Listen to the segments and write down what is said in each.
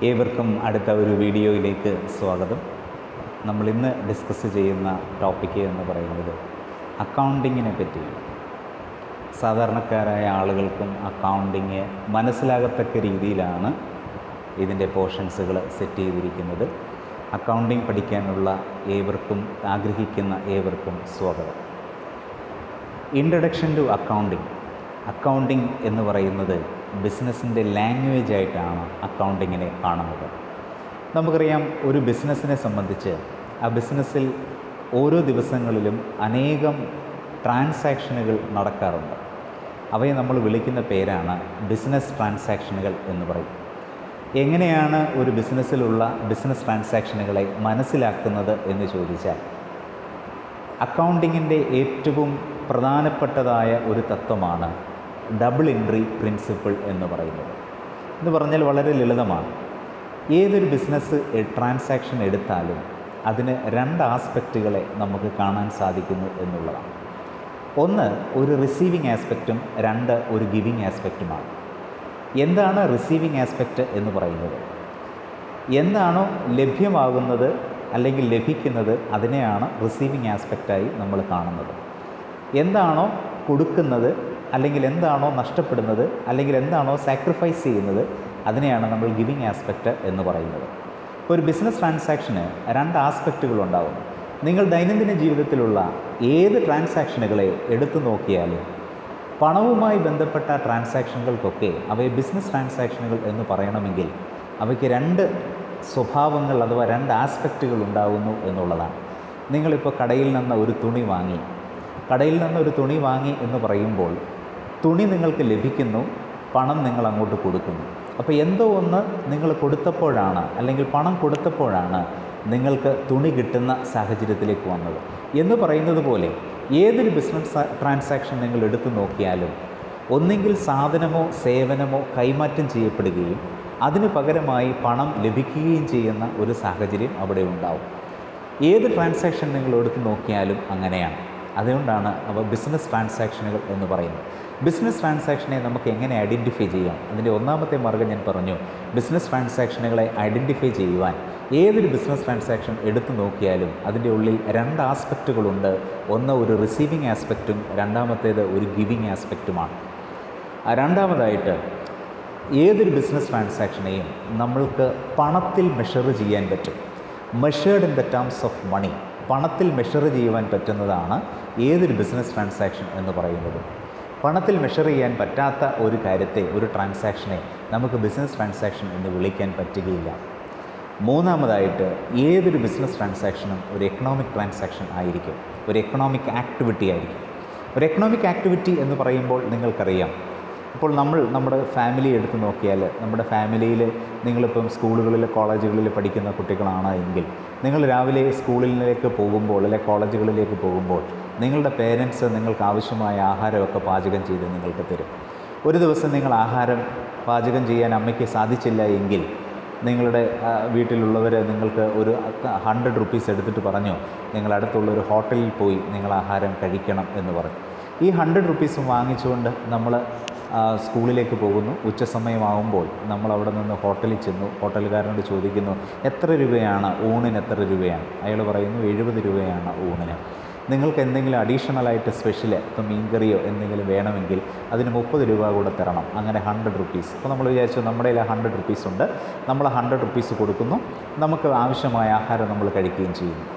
ഏവർക്കും അടുത്ത ഒരു വീഡിയോയിലേക്ക് സ്വാഗതം. നമ്മളിന്ന് ഡിസ്കസ് ചെയ്യുന്ന ടോപ്പിക്ക് എന്ന് പറയുന്നത് അക്കൗണ്ടിങ്ങിനെ പറ്റിയാണ്. സാധാരണക്കാരായ ആളുകൾക്കും അക്കൗണ്ടിങ് മനസ്സിലാകത്തക്ക രീതിയിലാണ് ഇതിൻ്റെ പോർഷൻസുകൾ സെറ്റ് ചെയ്തിരിക്കുന്നത്. അക്കൗണ്ടിങ് പഠിക്കാനുള്ള ആഗ്രഹിക്കുന്ന ഏവർക്കും സ്വാഗതം. Introduction to accounting. അക്കൗണ്ടിങ് എന്ന് പറയുന്നത് ബിസിനസ്സിൻ്റെ ലാംഗ്വേജ് ആയിട്ടാണ് അക്കൗണ്ടിങ്ങിനെ കാണുന്നത്. നമുക്കറിയാം, ഒരു ബിസിനസ്സിനെ സംബന്ധിച്ച് ആ ബിസിനസ്സിൽ ഓരോ ദിവസങ്ങളിലും അനേകം ട്രാൻസാക്ഷനുകൾ നടക്കാറുണ്ട്. അവയെ നമ്മൾ വിളിക്കുന്ന പേരാണ് ബിസിനസ് ട്രാൻസാക്ഷനുകൾ എന്ന് പറയും. എങ്ങനെയാണ് ഒരു ബിസിനസ്സിലുള്ള ബിസിനസ് ട്രാൻസാക്ഷനുകളെ മനസ്സിലാക്കുന്നത് എന്ന് ചോദിച്ചാൽ, അക്കൗണ്ടിങ്ങിൻ്റെ ഏറ്റവും പ്രധാനപ്പെട്ടതായ ഒരു തത്വമാണ് ഡബിൾ എൻട്രി പ്രിൻസിപ്പിൾ എന്ന് പറയുന്നത്. എന്ന് പറഞ്ഞാൽ വളരെ ലളിതമാണ്. ഏതൊരു ബിസിനസ് ട്രാൻസാക്ഷൻ എടുത്താലും അതിന് രണ്ട് ആസ്പെക്റ്റുകളെ നമുക്ക് കാണാൻ സാധിക്കുന്നു എന്നുള്ളതാണ്. ഒന്ന് ഒരു റിസീവിങ് ആസ്പെക്റ്റും രണ്ട് ഒരു ഗിവിങ് ആസ്പെക്റ്റുമാണ്. എന്താണ് റിസീവിങ് ആസ്പെക്റ്റ് എന്ന് പറയുന്നത്? എന്താണോ ലഭ്യമാകുന്നത് അല്ലെങ്കിൽ ലഭിക്കുന്നത് അതിനെയാണ് റിസീവിങ് ആസ്പെക്റ്റായി നമ്മൾ കാണുന്നത്. എന്താണോ കൊടുക്കുന്നത് അല്ലെങ്കിൽ എന്താണോ നഷ്ടപ്പെടുന്നത് അല്ലെങ്കിൽ എന്താണോ സാക്രിഫൈസ് ചെയ്യുന്നത് അതിനെയാണ് നമ്മൾ ഗിവിങ് ആസ്പെക്റ്റ് എന്ന് പറയുന്നത്. ഇപ്പോൾ ഒരു ബിസിനസ് ട്രാൻസാക്ഷന് രണ്ട് ആസ്പെക്റ്റുകളുണ്ടാകും. നിങ്ങൾ ദൈനംദിന ജീവിതത്തിലുള്ള ഏത് ട്രാൻസാക്ഷനുകളെ എടുത്തു നോക്കിയാലും പണവുമായി ബന്ധപ്പെട്ട ട്രാൻസാക്ഷനുകൾക്കൊക്കെ അവയെ ബിസിനസ് ട്രാൻസാക്ഷനുകൾ എന്ന് പറയണമെങ്കിൽ അവയ്ക്ക് രണ്ട് സ്വഭാവങ്ങൾ അഥവാ രണ്ട് ആസ്പെക്റ്റുകൾ ഉണ്ടാകുന്നു എന്നുള്ളതാണ്. നിങ്ങളിപ്പോൾ കടയിൽ നിന്ന് ഒരു തുണി വാങ്ങി എന്ന് പറയുമ്പോൾ തുണി നിങ്ങൾക്ക് ലഭിക്കുന്നു, പണം നിങ്ങൾ അങ്ങോട്ട് കൊടുക്കുന്നു. അപ്പോൾ എന്തോ ഒന്ന് നിങ്ങൾ കൊടുത്തപ്പോഴാണ് അല്ലെങ്കിൽ പണം കൊടുത്തപ്പോഴാണ് നിങ്ങൾക്ക് തുണി കിട്ടുന്ന സാഹചര്യത്തിലേക്ക് വന്നത് എന്ന് പറയുന്നത് പോലെ ഏതൊരു ബിസിനസ് ട്രാൻസാക്ഷൻ നിങ്ങൾ എടുത്തു നോക്കിയാലും ഒന്നെങ്കിൽ സാധനമോ സേവനമോ കൈമാറ്റം ചെയ്യപ്പെടുകയും അതിന് പകരമായി പണം ലഭിക്കുകയും ചെയ്യുന്ന ഒരു സാഹചര്യം അവിടെ ഉണ്ടാവും. ഏത് ട്രാൻസാക്ഷൻ നിങ്ങൾ എടുത്തു നോക്കിയാലും അങ്ങനെയാണ്. അതുകൊണ്ടാണ് അവ ബിസിനസ് ട്രാൻസാക്ഷനുകൾ എന്ന് പറയുന്നത്. ബിസിനസ് ട്രാൻസാക്ഷനെ നമുക്ക് എങ്ങനെ ഐഡൻറ്റിഫൈ ചെയ്യാം? അതിൻ്റെ ഒന്നാമത്തെ മാർഗ്ഗം ഞാൻ പറഞ്ഞു. ബിസിനസ് ട്രാൻസാക്ഷനുകളെ ഐഡൻറ്റിഫൈ ചെയ്യുവാൻ ഏതൊരു ബിസിനസ് ട്രാൻസാക്ഷൻ എടുത്തു നോക്കിയാലും അതിൻ്റെ ഉള്ളിൽ രണ്ട് ആസ്പെക്റ്റുകളുണ്ട്. ഒന്ന് ഒരു റിസീവിങ് ആസ്പെക്റ്റും രണ്ടാമത്തേത് ഒരു ഗിവിങ് ആസ്പെക്റ്റുമാണ്. രണ്ടാമതായിട്ട് ഏതൊരു ബിസിനസ് ട്രാൻസാക്ഷനെയും നമ്മൾക്ക് പണത്തിൽ മെഷർ ചെയ്യാൻ പറ്റും. Measured in the terms of money. പണത്തിൽ മെഷർ ചെയ്യുവാൻ പറ്റുന്നതാണ് ഏതൊരു ബിസിനസ് ട്രാൻസാക്ഷൻ എന്ന് പറയുന്നത്. പണത്തിൽ മെഷർ ചെയ്യാൻ പറ്റാത്ത ഒരു കാര്യത്തെ, ഒരു ട്രാൻസാക്ഷനെ നമുക്ക് ബിസിനസ് ട്രാൻസാക്ഷൻ എന്ന് വിളിക്കാൻ പറ്റുകയില്ല. മൂന്നാമതായിട്ട് ഏതൊരു ബിസിനസ് ട്രാൻസാക്ഷനും ഒരു എക്കണോമിക് ട്രാൻസാക്ഷൻ ആയിരിക്കും, ഒരു എക്കണോമിക് ആക്ടിവിറ്റി ആയിരിക്കും. ഒരു എക്കണോമിക് ആക്ടിവിറ്റി എന്ന് പറയുമ്പോൾ നിങ്ങൾക്കറിയാം, ഇപ്പോൾ നമ്മുടെ ഫാമിലി എടുത്തു നോക്കിയാൽ, നമ്മുടെ ഫാമിലിയിൽ നിങ്ങളിപ്പം സ്കൂളുകളിൽ കോളേജുകളിൽ പഠിക്കുന്ന കുട്ടികളാണ് എങ്കിൽ നിങ്ങൾ രാവിലെ സ്കൂളിലേക്ക് പോകുമ്പോൾ അല്ലെങ്കിൽ കോളേജുകളിലേക്ക് പോകുമ്പോൾ നിങ്ങളുടെ പേരൻസ് നിങ്ങൾക്ക് ആവശ്യമായ ആഹാരമൊക്കെ പാചകം ചെയ്ത് നിങ്ങൾക്ക് തരും. ഒരു ദിവസം നിങ്ങൾ ആഹാരം പാചകം ചെയ്യാൻ അമ്മയ്ക്ക് സാധിച്ചില്ല എങ്കിൽ നിങ്ങളുടെ വീട്ടിലുള്ളവർ നിങ്ങൾക്ക് ഒരു 100 റുപ്പീസ് എടുത്തിട്ട് പറഞ്ഞു, നിങ്ങൾ അടുത്തുള്ളൊരു ഹോട്ടലിൽ പോയി നിങ്ങൾ ആഹാരം കഴിക്കണം എന്ന് പറഞ്ഞു. ഈ 100 റുപ്പീസും വാങ്ങിച്ചുകൊണ്ട് നമ്മൾ സ്കൂളിലേക്ക് പോകുന്നു. ഉച്ചസമയമാകുമ്പോൾ നമ്മൾ അവിടെ നിന്ന് ഹോട്ടലിൽ ചെന്നു. ഹോട്ടലുകാരനോട് ചോദിക്കുന്നു, എത്ര രൂപയാണ് ഊണിന്? എത്ര രൂപയാണ്? അയാൾ പറയുന്നു 70 രൂപയാണ് ഊണിന്. നിങ്ങൾക്ക് എന്തെങ്കിലും അഡീഷണലായിട്ട് സ്പെഷ്യൽ, ഇപ്പോൾ മീൻകറിയോ എന്തെങ്കിലും വേണമെങ്കിൽ അതിന് 30 രൂപ കൂടെ തരണം. അങ്ങനെ 100 റുപ്പീസ്. അപ്പോൾ നമ്മൾ വിചാരിച്ചു നമ്മുടെ കയ്യിൽ 100 റുപ്പീസ് ഉണ്ട്, നമ്മൾ 100 റുപ്പീസ് കൊടുക്കുന്നു, നമുക്ക് ആവശ്യമായ ആഹാരം നമ്മൾ കഴിക്കുകയും ചെയ്യുന്നു.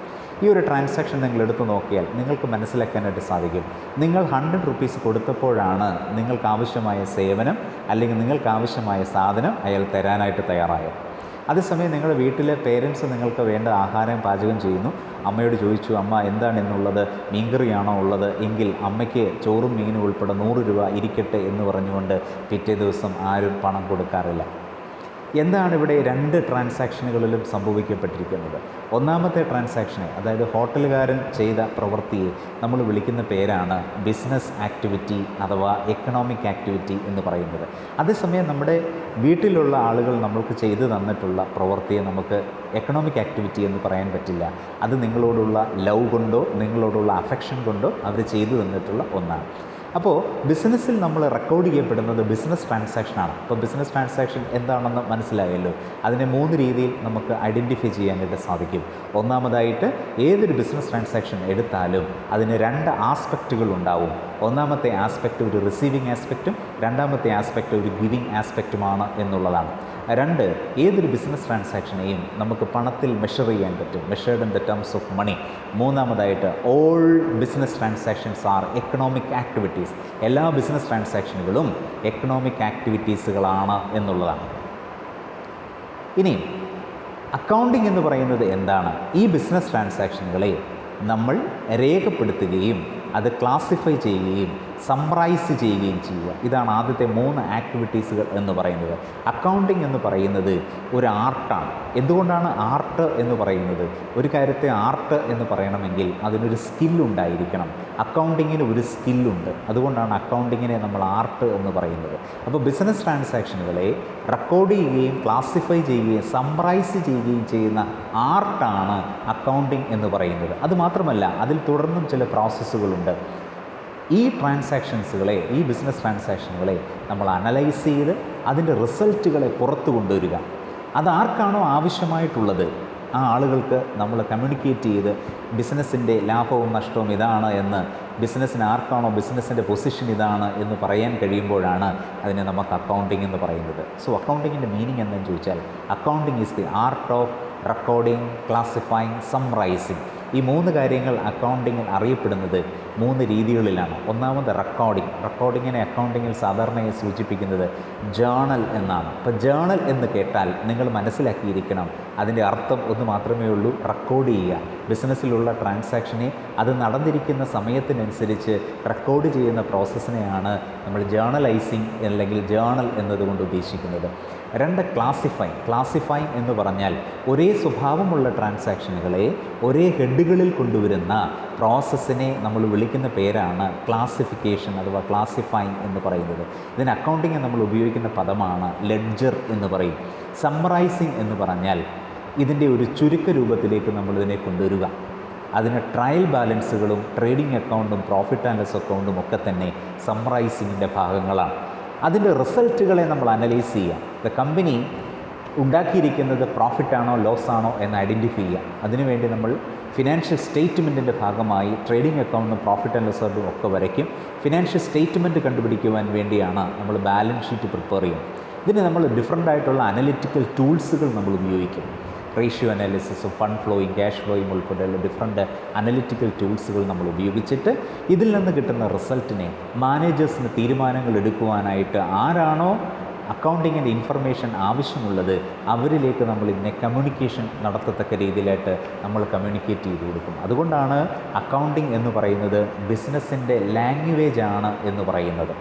ഈ ഒരു ട്രാൻസാക്ഷൻ നിങ്ങൾ എടുത്തു നോക്കിയാൽ നിങ്ങൾക്ക് മനസ്സിലാക്കാനായിട്ട് സാധിക്കും, നിങ്ങൾ 100 റുപ്പീസ് കൊടുത്തപ്പോഴാണ് നിങ്ങൾക്ക് ആവശ്യമായ സേവനം അല്ലെങ്കിൽ നിങ്ങൾക്ക് ആവശ്യമായ സാധനം അയാൾ തരാനായിട്ട് തയ്യാറായത്. അതേസമയം നിങ്ങളുടെ വീട്ടിലെ പേരൻസ് നിങ്ങൾക്ക് വേണ്ട ആഹാരം പാചകം ചെയ്യുന്നു. അമ്മയോട് ചോദിച്ചു, അമ്മ എന്താണ് ഇന്നുള്ളത്? മീൻകറിയാണോ ഉള്ളത്? എങ്കിൽ അമ്മയ്ക്ക് ചോറും മീനും ഉൾപ്പെടെ 100 രൂപ ഇരിക്കട്ടെ എന്ന് പറഞ്ഞുകൊണ്ട് പിറ്റേ ദിവസം ആരും പണം കൊടുക്കാറില്ല. എന്താണ് ഇവിടെ രണ്ട് ട്രാൻസാക്ഷനുകളിലും സംഭവിക്കപ്പെട്ടിരിക്കുന്നത്? ഒന്നാമത്തെ ട്രാൻസാക്ഷനെ, അതായത് ഹോട്ടലുകാരൻ ചെയ്ത പ്രവൃത്തിയെ നമ്മൾ വിളിക്കുന്ന പേരാണ് ബിസിനസ് ആക്ടിവിറ്റി അഥവാ എക്കണോമിക് ആക്ടിവിറ്റി എന്ന് പറയുന്നത്. അതേസമയം നമ്മുടെ വീട്ടിലുള്ള ആളുകൾ നമ്മൾക്ക് ചെയ്തു തന്നിട്ടുള്ള പ്രവൃത്തിയെ നമുക്ക് എക്കണോമിക് ആക്ടിവിറ്റി എന്ന് പറയാൻ പറ്റില്ല. അത് നിങ്ങളോടുള്ള ലവ് കൊണ്ടോ നിങ്ങളോടുള്ള അഫെക്ഷൻ കൊണ്ടോ അവർ ചെയ്തു തന്നിട്ടുള്ള ഒന്നാണ്. അപ്പോൾ ബിസിനസ്സിൽ നമ്മൾ റെക്കോർഡ് ചെയ്യപ്പെടുന്നത് ബിസിനസ് ട്രാൻസാക്ഷനാണ്. അപ്പോൾ ബിസിനസ് ട്രാൻസാക്ഷൻ എന്താണെന്ന് മനസ്സിലായല്ലോ. അതിനെ 3 രീതിയിൽ നമുക്ക് ഐഡൻറ്റിഫൈ ചെയ്യാനായിട്ട് സാധിക്കും. ഒന്നാമതായിട്ട് ഏതൊരു ബിസിനസ് ട്രാൻസാക്ഷൻ എടുത്താലും അതിന് 2 ആസ്പെക്റ്റുകൾ ഉണ്ടാവും. ഒന്നാമത്തെ ആസ്പെക്റ്റ് ഒരു റിസീവിങ് ആസ്പെക്റ്റും രണ്ടാമത്തെ ആസ്പെക്റ്റ് ഒരു ഗിവിങ് ആസ്പെക്റ്റുമാണ് എന്നുള്ളതാണ്. 2, ഏതൊരു ബിസിനസ് ട്രാൻസാക്ഷനെയും നമുക്ക് പണത്തിൽ മെഷർ ചെയ്യാൻ പറ്റും, measured in the terms of money. മൂന്നാമതായിട്ട് all business transactions are economic activities. എല്ലാ ബിസിനസ് ട്രാൻസാക്ഷനുകളും എക്കണോമിക് ആക്ടിവിറ്റീസുകളാണ് എന്നുള്ളതാണ്. ഇനി അക്കൗണ്ടിങ് എന്ന് പറയുന്നത് എന്താണ്? ഈ ബിസിനസ് ട്രാൻസാക്ഷനുകളെ നമ്മൾ രേഖപ്പെടുത്തുകയും അത് ക്ലാസിഫൈ ചെയ്യുകയും സമ്മറൈസ് ചെയ്യുകയും ചെയ്യുക. ഇതാണ് ആദ്യത്തെ 3 ആക്ടിവിറ്റീസുകൾ എന്ന് പറയുന്നത്. അക്കൗണ്ടിങ് എന്ന് പറയുന്നത് ഒരു ആർട്ടാണ്. എന്തുകൊണ്ടാണ് ആർട്ട് എന്ന് പറയുന്നത്? ഒരു കാര്യത്തെ ആർട്ട് എന്ന് പറയണമെങ്കിൽ അതിനൊരു സ്കില്ലുണ്ടായിരിക്കണം. അക്കൗണ്ടിങ്ങിന് ഒരു സ്കില്ലുണ്ട്. അതുകൊണ്ടാണ് അക്കൗണ്ടിങ്ങിനെ നമ്മൾ ആർട്ട് എന്ന് പറയുന്നത്. അപ്പോൾ ബിസിനസ് ട്രാൻസാക്ഷനുകളെ റെക്കോർഡ് ചെയ്യുകയും ക്ലാസിഫൈ ചെയ്യുകയും സമ്മറൈസ് ചെയ്യുകയും ചെയ്യുന്ന ആർട്ടാണ് അക്കൗണ്ടിങ് എന്ന് പറയുന്നത്. അതുമാത്രമല്ല, അതിൽ തുടർന്നും ചില പ്രോസസ്സുകളുണ്ട്. ഈ ട്രാൻസാക്ഷൻസുകളെ, ഈ ബിസിനസ് ട്രാൻസാക്ഷനുകളെ നമ്മൾ അനലൈസ് ചെയ്ത് അതിൻ്റെ റിസൾട്ടുകളെ പുറത്തു കൊണ്ടുവരിക. അതാർക്കാണോ ആവശ്യമായിട്ടുള്ളത് ആ ആളുകൾക്ക് നമ്മൾ കമ്മ്യൂണിക്കേറ്റ് ചെയ്ത് ബിസിനസ്സിൻ്റെ ലാഭവും നഷ്ടവും ഇതാണ് എന്ന്, ബിസിനസ്സിന് ആർക്കാണോ ബിസിനസ്സിൻ്റെ പൊസിഷൻ ഇതാണ് എന്ന് പറയാൻ കഴിയുമ്പോഴാണ് അതിനെ നമുക്ക് അക്കൗണ്ടിങ് എന്ന് പറയുന്നത്. സോ അക്കൗണ്ടിങ്ങിൻ്റെ മീനിങ് എന്താണെന്ന് ചോദിച്ചാൽ, accounting is the art of recording, classifying, summarising. ഈ 3 കാര്യങ്ങൾ അക്കൗണ്ടിങ്ങിൽ അറിയപ്പെടുന്നത് 3 രീതികളിലാണ്. ഒന്നാമത് റെക്കോർഡിങ്. റെക്കോർഡിങ്ങിനെ അക്കൗണ്ടിങ്ങിൽ സാധാരണയായി സൂചിപ്പിക്കുന്നത് ജേണൽ എന്നാണ്. അപ്പോൾ ജേണൽ എന്ന് കേട്ടാൽ നിങ്ങൾ മനസ്സിലാക്കിയിരിക്കണം, അതിൻ്റെ അർത്ഥം ഒന്ന് മാത്രമേ ഉള്ളൂ, റെക്കോർഡ് ചെയ്യുക. ബിസിനസ്സിലുള്ള ട്രാൻസാക്ഷനെ അത് നടന്നിരിക്കുന്ന സമയത്തിനനുസരിച്ച് റെക്കോർഡ് ചെയ്യുന്ന പ്രോസസ്സിനെയാണ് നമ്മൾ ജേണലൈസിങ് അല്ലെങ്കിൽ ജേണൽ എന്നതുകൊണ്ട് ഉദ്ദേശിക്കുന്നത്. 2, ക്ലാസിഫൈങ്. ക്ലാസിഫൈങ് എന്ന് പറഞ്ഞാൽ ഒരേ സ്വഭാവമുള്ള ട്രാൻസാക്ഷനുകളെ ഒരേ ഹെഡുകളിൽ കൊണ്ടുവരുന്ന പ്രോസസ്സിനെ നമ്മൾ വിളിക്കുന്ന പേരാണ് ക്ലാസിഫിക്കേഷൻ അഥവാ ക്ലാസിഫൈങ് എന്ന് പറയുന്നത്. ഇതിന് അക്കൗണ്ടിങ് നമ്മൾ ഉപയോഗിക്കുന്ന പദമാണ് ലെഡ്ജർ എന്ന് പറയും. സമ്മറൈസിങ് എന്ന് പറഞ്ഞാൽ ഇതിൻ്റെ ഒരു ചുരുക്ക രൂപത്തിലേക്ക് നമ്മളിതിനെ കൊണ്ടുവരിക. അതിന് ട്രയൽ ബാലൻസുകളും ട്രേഡിംഗ് അക്കൗണ്ടും പ്രോഫിറ്റ് ആൻഡ് ലോസ് അക്കൗണ്ടും ഒക്കെ തന്നെ സമ്മറൈസിങ്ങിൻ്റെ ഭാഗങ്ങളാണ്. അതിൻ്റെ റിസൾട്ടുകളെ നമ്മൾ അനലൈസ് ചെയ്യുക. ദ കമ്പനി ഉണ്ടാക്കിയിരിക്കുന്നത് പ്രോഫിറ്റാണോ ലോസ് ആണോ എന്ന് ഐഡൻറ്റിഫൈ ചെയ്യുക. അതിനുവേണ്ടി നമ്മൾ ഫിനാൻഷ്യൽ സ്റ്റേറ്റ്മെൻറ്റിൻ്റെ ഭാഗമായി ട്രേഡിംഗ് അക്കൗണ്ടും പ്രോഫിറ്റ് ആൻഡ് ലോസ് അക്കൗണ്ടും ഒക്കെ വരയ്ക്കും. ഫിനാൻഷ്യൽ സ്റ്റേറ്റ്മെൻറ്റ് കണ്ടുപിടിക്കുവാൻ വേണ്ടിയാണ് നമ്മൾ ബാലൻസ് ഷീറ്റ് പ്രിപ്പയർ ചെയ്യും. ഇതിന് നമ്മൾ ഡിഫറൻ്റ് ആയിട്ടുള്ള അനലിറ്റിക്കൽ ടൂൾസുകൾ നമ്മൾ ഉപയോഗിക്കും. റേഷ്യോ അനാലിസിസും ഫണ്ട് ഫ്ലോയും ക്യാഷ് ഫ്ലോയും ഉൾപ്പെടെയുള്ള ഡിഫറൻറ്റ് അനലിറ്റിക്കൽ ടൂൾസുകൾ നമ്മൾ ഉപയോഗിച്ചിട്ട് ഇതിൽ നിന്ന് കിട്ടുന്ന റിസൾട്ടിനെ മാനേജേഴ്സിന് തീരുമാനങ്ങൾ എടുക്കുവാനായിട്ട് ആരാണോ അക്കൗണ്ടിങ്ങിൻ്റെ ഇൻഫർമേഷൻ ആവശ്യമുള്ളത് അവരിലേക്ക് നമ്മൾ ഇതിനെ കമ്മ്യൂണിക്കേഷൻ നടത്തത്തക്ക രീതിയിലായിട്ട് നമ്മൾ കമ്മ്യൂണിക്കേറ്റ് ചെയ്ത് കൊടുക്കും. അതുകൊണ്ടാണ് അക്കൗണ്ടിങ് എന്ന് പറയുന്നത് ബിസിനസ്സിൻ്റെ ലാംഗ്വേജ് ആണ് എന്ന് പറയുന്നത്.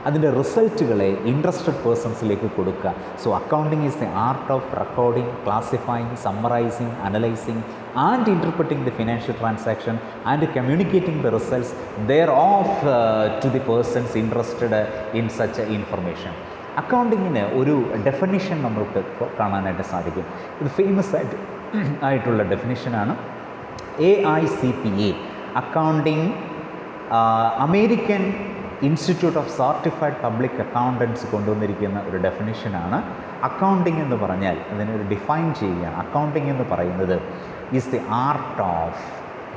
അതിൻ്റെ റിസൾട്ടുകളെ ഇൻട്രസ്റ്റഡ് പേഴ്സൺസിലേക്ക് കൊടുക്കുക. So accounting is the art of recording, classifying, summarizing, analysing and interpreting the financial transaction and communicating the results thereof to the persons interested in such information. അക്കൗണ്ടിങ്ങിന് ഒരു ഡെഫിനിഷൻ നമുക്ക് കാണാനായിട്ട് സാധിക്കും. ഇത് ഫേമസ് ആയിട്ടുള്ള ഡെഫിനിഷനാണ്. AICPA accounting, American institute of certified public accountants കൊണ്ടുവന്നിരിക്കുന്ന ഒരു ഡെഫിനിഷനാണ്. അക്കൗണ്ടിങ് എന്ന് പറഞ്ഞാൽ അതിനൊരു ഡിഫൈൻ ചെയ്യുകയാണ്. അക്കൗണ്ടിങ് എന്ന് പറയുന്നത് is the art of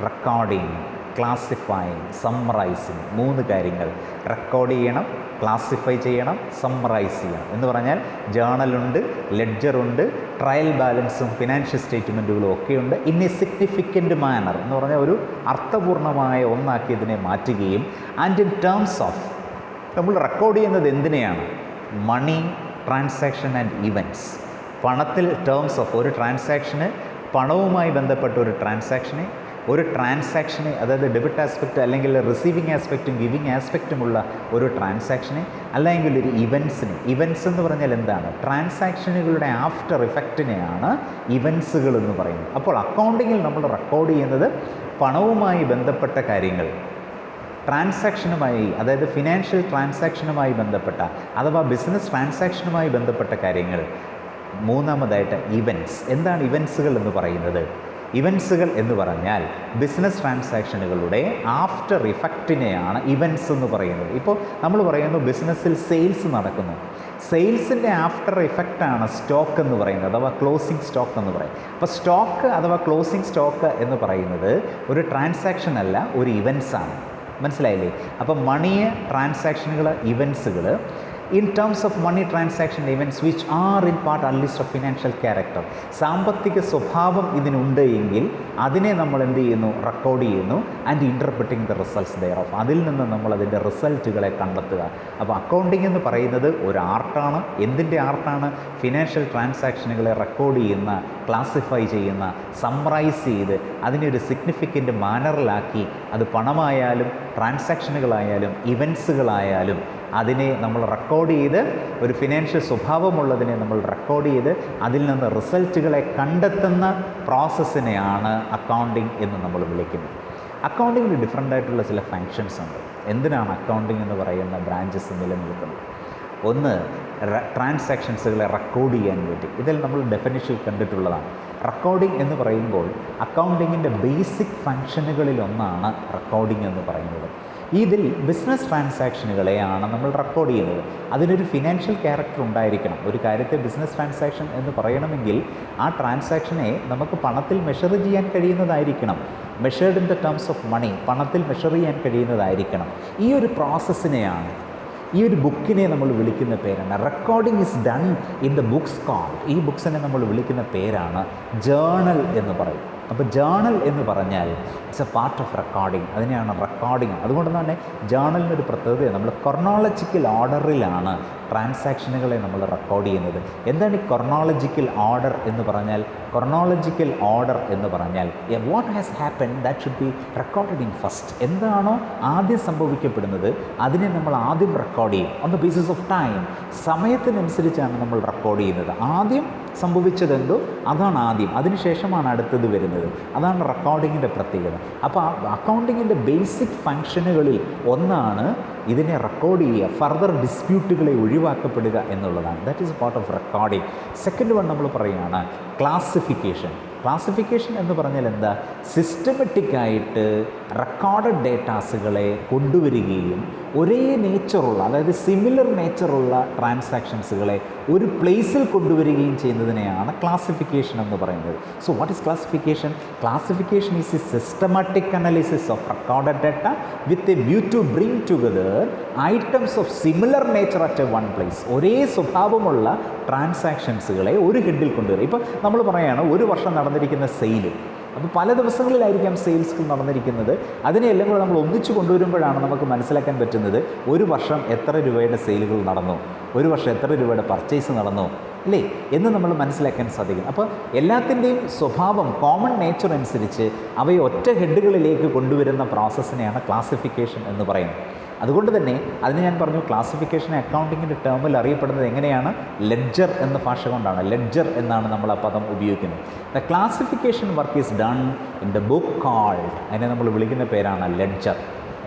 recording, classifying, summarising. 3 കാര്യങ്ങൾ. റെക്കോർഡ് ചെയ്യണം, ക്ലാസിഫൈ ചെയ്യണം, സമ്മറൈസ് ചെയ്യണം. എന്ന് പറഞ്ഞാൽ ജേണലുണ്ട്, ലെഡ്ജറുണ്ട്, ട്രയൽ ബാലൻസും ഫിനാൻഷ്യൽ സ്റ്റേറ്റ്മെൻറ്റുകളും ഒക്കെയുണ്ട്. ഇൻ എ സിഗ്നിഫിക്കൻ്റ് മാനർ എന്ന് പറഞ്ഞാൽ ഒരു അർത്ഥപൂർണമായ ഒന്നാക്കി ഇതിനെ മാറ്റുകയും ആൻഡ് ഇൻ ടേംസ് ഓഫ് നമ്മൾ റെക്കോർഡ് ചെയ്യുന്നത് എന്തിനെയാണ്? Money, transaction and events. പണത്തിൽ ടേംസ് ഓഫ് ഒരു ട്രാൻസാക്ഷന്, പണവുമായി ബന്ധപ്പെട്ട ഒരു ട്രാൻസാക്ഷനെ അതായത് ഡെബിറ്റ് ആസ്പെക്റ്റ് അല്ലെങ്കിൽ റിസീവിങ് ആസ്പെക്റ്റും ഗിവിങ് ആസ്പെക്റ്റുമുള്ള ഒരു ട്രാൻസാക്ഷനെ, അല്ലെങ്കിൽ ഒരു ഇവൻറ്റ്സിനെ. ഇവൻറ്റ്സ് എന്ന് പറഞ്ഞാൽ എന്താണ്? ട്രാൻസാക്ഷനുകളുടെ ആഫ്റ്റർ ഇഫക്റ്റിനെയാണ് ഇവൻറ്റ്സുകൾ എന്ന് പറയുന്നത്. അപ്പോൾ അക്കൗണ്ടിങ്ങിൽ നമ്മൾ റെക്കോർഡ് ചെയ്യുന്നത് പണവുമായി ബന്ധപ്പെട്ട കാര്യങ്ങൾ, ട്രാൻസാക്ഷനുമായി അതായത് ഫിനാൻഷ്യൽ ട്രാൻസാക്ഷനുമായി ബന്ധപ്പെട്ട അഥവാ ബിസിനസ് ട്രാൻസാക്ഷനുമായി ബന്ധപ്പെട്ട കാര്യങ്ങൾ. മൂന്നാമതായിട്ട് ഇവൻറ്റ്സ്. എന്താണ് ഇവൻറ്റ്സുകൾ എന്ന് പറയുന്നത്? ഇവൻസുകൾ എന്ന് പറഞ്ഞാൽ ബിസിനസ് ട്രാൻസാക്ഷനുകളുടെ ആഫ്റ്റർ ഇഫക്റ്റിനെയാണ് ഇവൻറ്റ്സ് എന്ന് പറയുന്നത്. ഇപ്പോൾ നമ്മൾ പറയുന്നു ബിസിനസ്സിൽ സെയിൽസ് നടക്കുന്നു, സെയിൽസിൻ്റെ ആഫ്റ്റർ ഇഫക്റ്റാണ് സ്റ്റോക്ക് എന്ന് പറയുന്നത്, അഥവാ ക്ലോസിംഗ് സ്റ്റോക്ക് എന്ന് പറയും. അപ്പോൾ സ്റ്റോക്ക് അഥവാ ക്ലോസിംഗ് സ്റ്റോക്ക് എന്ന് പറയുന്നത് ഒരു ട്രാൻസാക്ഷൻ അല്ല, ഒരു ഇവൻറ്റ്സാണ്. മനസ്സിലായില്ലേ? അപ്പം മണിയെ ട്രാൻസാക്ഷനുകൾ ഇവൻറ്റ്സുകൾ in terms of money transaction events which are in part at least of financial character. സാമ്പത്തിക സ്വഭാവം ഇതിനുണ്ട് എങ്കിൽ അതിനെ നമ്മൾ എന്ത് ചെയ്യുന്നു? റെക്കോർഡ് ചെയ്യുന്നു. And interpreting the results thereof, അതിൽ നിന്ന് നമ്മൾ അതിൻ്റെ റിസൾട്ടുകളെ കണ്ടെത്തുക. അപ്പോൾ അക്കൗണ്ടിങ് എന്ന് പറയുന്നത് ഒരു ആർട്ടാണ്. എന്തിൻ്റെ ആർട്ടാണ്? ഫിനാൻഷ്യൽ ട്രാൻസാക്ഷനുകളെ റെക്കോർഡ് ചെയ്യുന്ന, ക്ലാസിഫൈ ചെയ്യുന്ന, സമ്മറൈസ് ചെയ്ത് അതിനെ ഒരു സിഗ്നിഫിക്കൻ്റ് മാനറിലാക്കി, അത് പണമായാലും ട്രാൻസാക്ഷനുകളായാലും ഇവൻറ്റ്സുകളായാലും അതിനെ നമ്മൾ റെക്കോർഡ് ചെയ്ത്, ഒരു ഫിനാൻഷ്യൽ സ്വഭാവമുള്ളതിനെ നമ്മൾ റെക്കോർഡ് ചെയ്ത് അതിൽ നിന്ന് റിസൾട്ടുകളെ കണ്ടെത്തുന്ന പ്രോസസ്സിനെയാണ് അക്കൗണ്ടിങ് എന്ന് നമ്മൾ വിളിക്കുന്നത്. അക്കൗണ്ടിങ്ങിന് ഡിഫറൻ്റ് ആയിട്ടുള്ള ചില ഫങ്ഷൻസ് ഉണ്ട്. എന്തിനാണ് അക്കൗണ്ടിങ് എന്ന് പറയുന്ന ബ്രാഞ്ചസ് നിലനിൽക്കുന്നത്? ഒന്ന്, ട്രാൻസാക്ഷൻസുകളെ റെക്കോർഡ് ചെയ്യാൻ വേണ്ടി. ഇതിൽ നമ്മൾ ഡെഫിനിഷൻ കണ്ടിട്ടുള്ളതാണ്. റെക്കോർഡിംഗ് എന്ന് പറയുമ്പോൾ അക്കൗണ്ടിങ്ങിൻ്റെ ബേസിക് ഫങ്ഷനുകളിലൊന്നാണ് റെക്കോർഡിംഗ് എന്ന് പറയുന്നത്. ഇതിൽ ബിസിനസ് ട്രാൻസാക്ഷനുകളെയാണ് നമ്മൾ റെക്കോർഡ് ചെയ്യുന്നത്. അതിനൊരു ഫിനാൻഷ്യൽ ക്യാരക്ടർ ഉണ്ടായിരിക്കണം. ഒരു കാര്യത്തെ ബിസിനസ് ട്രാൻസാക്ഷൻ എന്ന് പറയണമെങ്കിൽ ആ ട്രാൻസാക്ഷനെ നമുക്ക് പണത്തിൽ മെഷർ ചെയ്യാൻ കഴിയുന്നതായിരിക്കണം. Measured in the terms of money, പണത്തിൽ മെഷർ ചെയ്യാൻ കഴിയുന്നതായിരിക്കണം. ഈ ഒരു പ്രോസസ്സിനെയാണ്, ഈ ഒരു ബുക്കിനെ നമ്മൾ വിളിക്കുന്ന പേരാണ് recording is done in the books called. ഈ ബുക്സിനെ നമ്മൾ വിളിക്കുന്ന പേരാണ് ജേർണൽ എന്ന് പറയും. അപ്പോൾ ജേർണൽ എന്ന് പറഞ്ഞാൽ it's A part of recording, അതിനെയാണ് റെക്കോർഡിങ്. അതുകൊണ്ട് തന്നെ ജേർണലിനൊരു പ്രത്യേകത, നമ്മൾ ക്രൊണോളജിക്കൽ ഓർഡറിലാണ് ട്രാൻസാക്ഷനുകളെ നമ്മൾ റെക്കോർഡ് ചെയ്യുന്നത്. എന്താണ് ഈ ക്രൊണോളജിക്കൽ ഓർഡർ എന്ന് പറഞ്ഞാൽ? ക്രൊണോളജിക്കൽ ഓർഡർ എന്ന് പറഞ്ഞാൽ what has happen that should be recorded in first. എന്താണോ ആദ്യം സംഭവിക്കപ്പെടുന്നത് അതിനെ നമ്മൾ ആദ്യം റെക്കോർഡ് ചെയ്യും. On the basis of time, സമയത്തിനനുസരിച്ചാണ് നമ്മൾ റെക്കോർഡ് ചെയ്യുന്നത്. ആദ്യം സംഭവിച്ചതെന്തോ അതാണ് ആദ്യം, അതിനുശേഷമാണ് അടുത്തത് വരുന്നത്. അതാണ് റെക്കോർഡിങ്ങിൻ്റെ പ്രത്യേകത. അപ്പോൾ അക്കൗണ്ടിങ്ങിൻ്റെ ബേസിക് ഫങ്ഷനുകളിൽ ഒന്നാണ് ഇതിനെ റെക്കോർഡ് ചെയ്യുക, ഫർദർ ഡിസ്പ്യൂട്ടുകളെ ഒഴിവാക്കപ്പെടുക എന്നുള്ളതാണ്. That is part of recording. Second one നമ്മൾ പറയുകയാണ് ക്ലാസിഫിക്കേഷൻ. ക്ലാസിഫിക്കേഷൻ എന്ന് പറഞ്ഞാൽ എന്താ? സിസ്റ്റമാറ്റിക്കായിട്ട് റെക്കോർഡഡ് ഡേറ്റാസുകളെ കൊണ്ടുവരികയും ഒരേ നേച്ചറുള്ള, അതായത് സിമിലർ നേച്ചറുള്ള ട്രാൻസാക്ഷൻസുകളെ ഒരു പ്ലേസിൽ കൊണ്ടുവരികയും ചെയ്യുന്നതിനെയാണ് ക്ലാസിഫിക്കേഷൻ എന്ന് പറയുന്നത്. So what is classification? Classification is a systematic analysis of recorded data with a view to bring together items of similar nature at a one place. ഒരേ സ്വഭാവമുള്ള ട്രാൻസാക്ഷൻസുകളെ ഒരു ഹെഡിൽ കൊണ്ടുവരിക. ഇപ്പോൾ നമ്മൾ പറയുകയാണ് ഒരു വർഷം നടന്നിരിക്കുന്ന സെയില്, അപ്പോൾ പല ദിവസങ്ങളിലായിരിക്കാം സെയിൽസ് നടന്നിരിക്കുന്നത്. അതിനെല്ലാം കൂടെ നമ്മൾ ഒന്നിച്ചു കൊണ്ടുവരുമ്പോഴാണ് നമുക്ക് മനസ്സിലാക്കാൻ പറ്റുന്നത് ഒരു വർഷം എത്ര രൂപയുടെ സെയിലുകൾ നടന്നു, ഒരു വർഷം എത്ര രൂപയുടെ പർച്ചേസ് നടന്നു, അല്ലേ എന്ന് നമ്മൾ മനസ്സിലാക്കാൻ സാധിക്കും. അപ്പോൾ എല്ലാത്തിൻ്റെയും സ്വഭാവം, കോമൺ നേച്ചർ അനുസരിച്ച് അവയെ ഒറ്റ ഹെഡുകളിലേക്ക് കൊണ്ടുവരുന്ന പ്രോസസ്സിനെയാണ് ക്ലാസിഫിക്കേഷൻ എന്ന് പറയുന്നത്. അതുകൊണ്ട് തന്നെ അതിന് ഞാൻ പറഞ്ഞു, ക്ലാസിഫിക്കേഷൻ അക്കൗണ്ടിങ്ങിൻ്റെ ടേമിൽ അറിയപ്പെടുന്നത് എങ്ങനെയാണ്? ലെഡ്ജർ എന്ന ഭാഷ കൊണ്ടാണ്. ലെഡ്ജർ എന്നാണ് നമ്മൾ ആ പദം ഉപയോഗിക്കുന്നത്. The classification work is done in the book called, അതിനെ നമ്മൾ വിളിക്കുന്ന പേരാണ് ledger.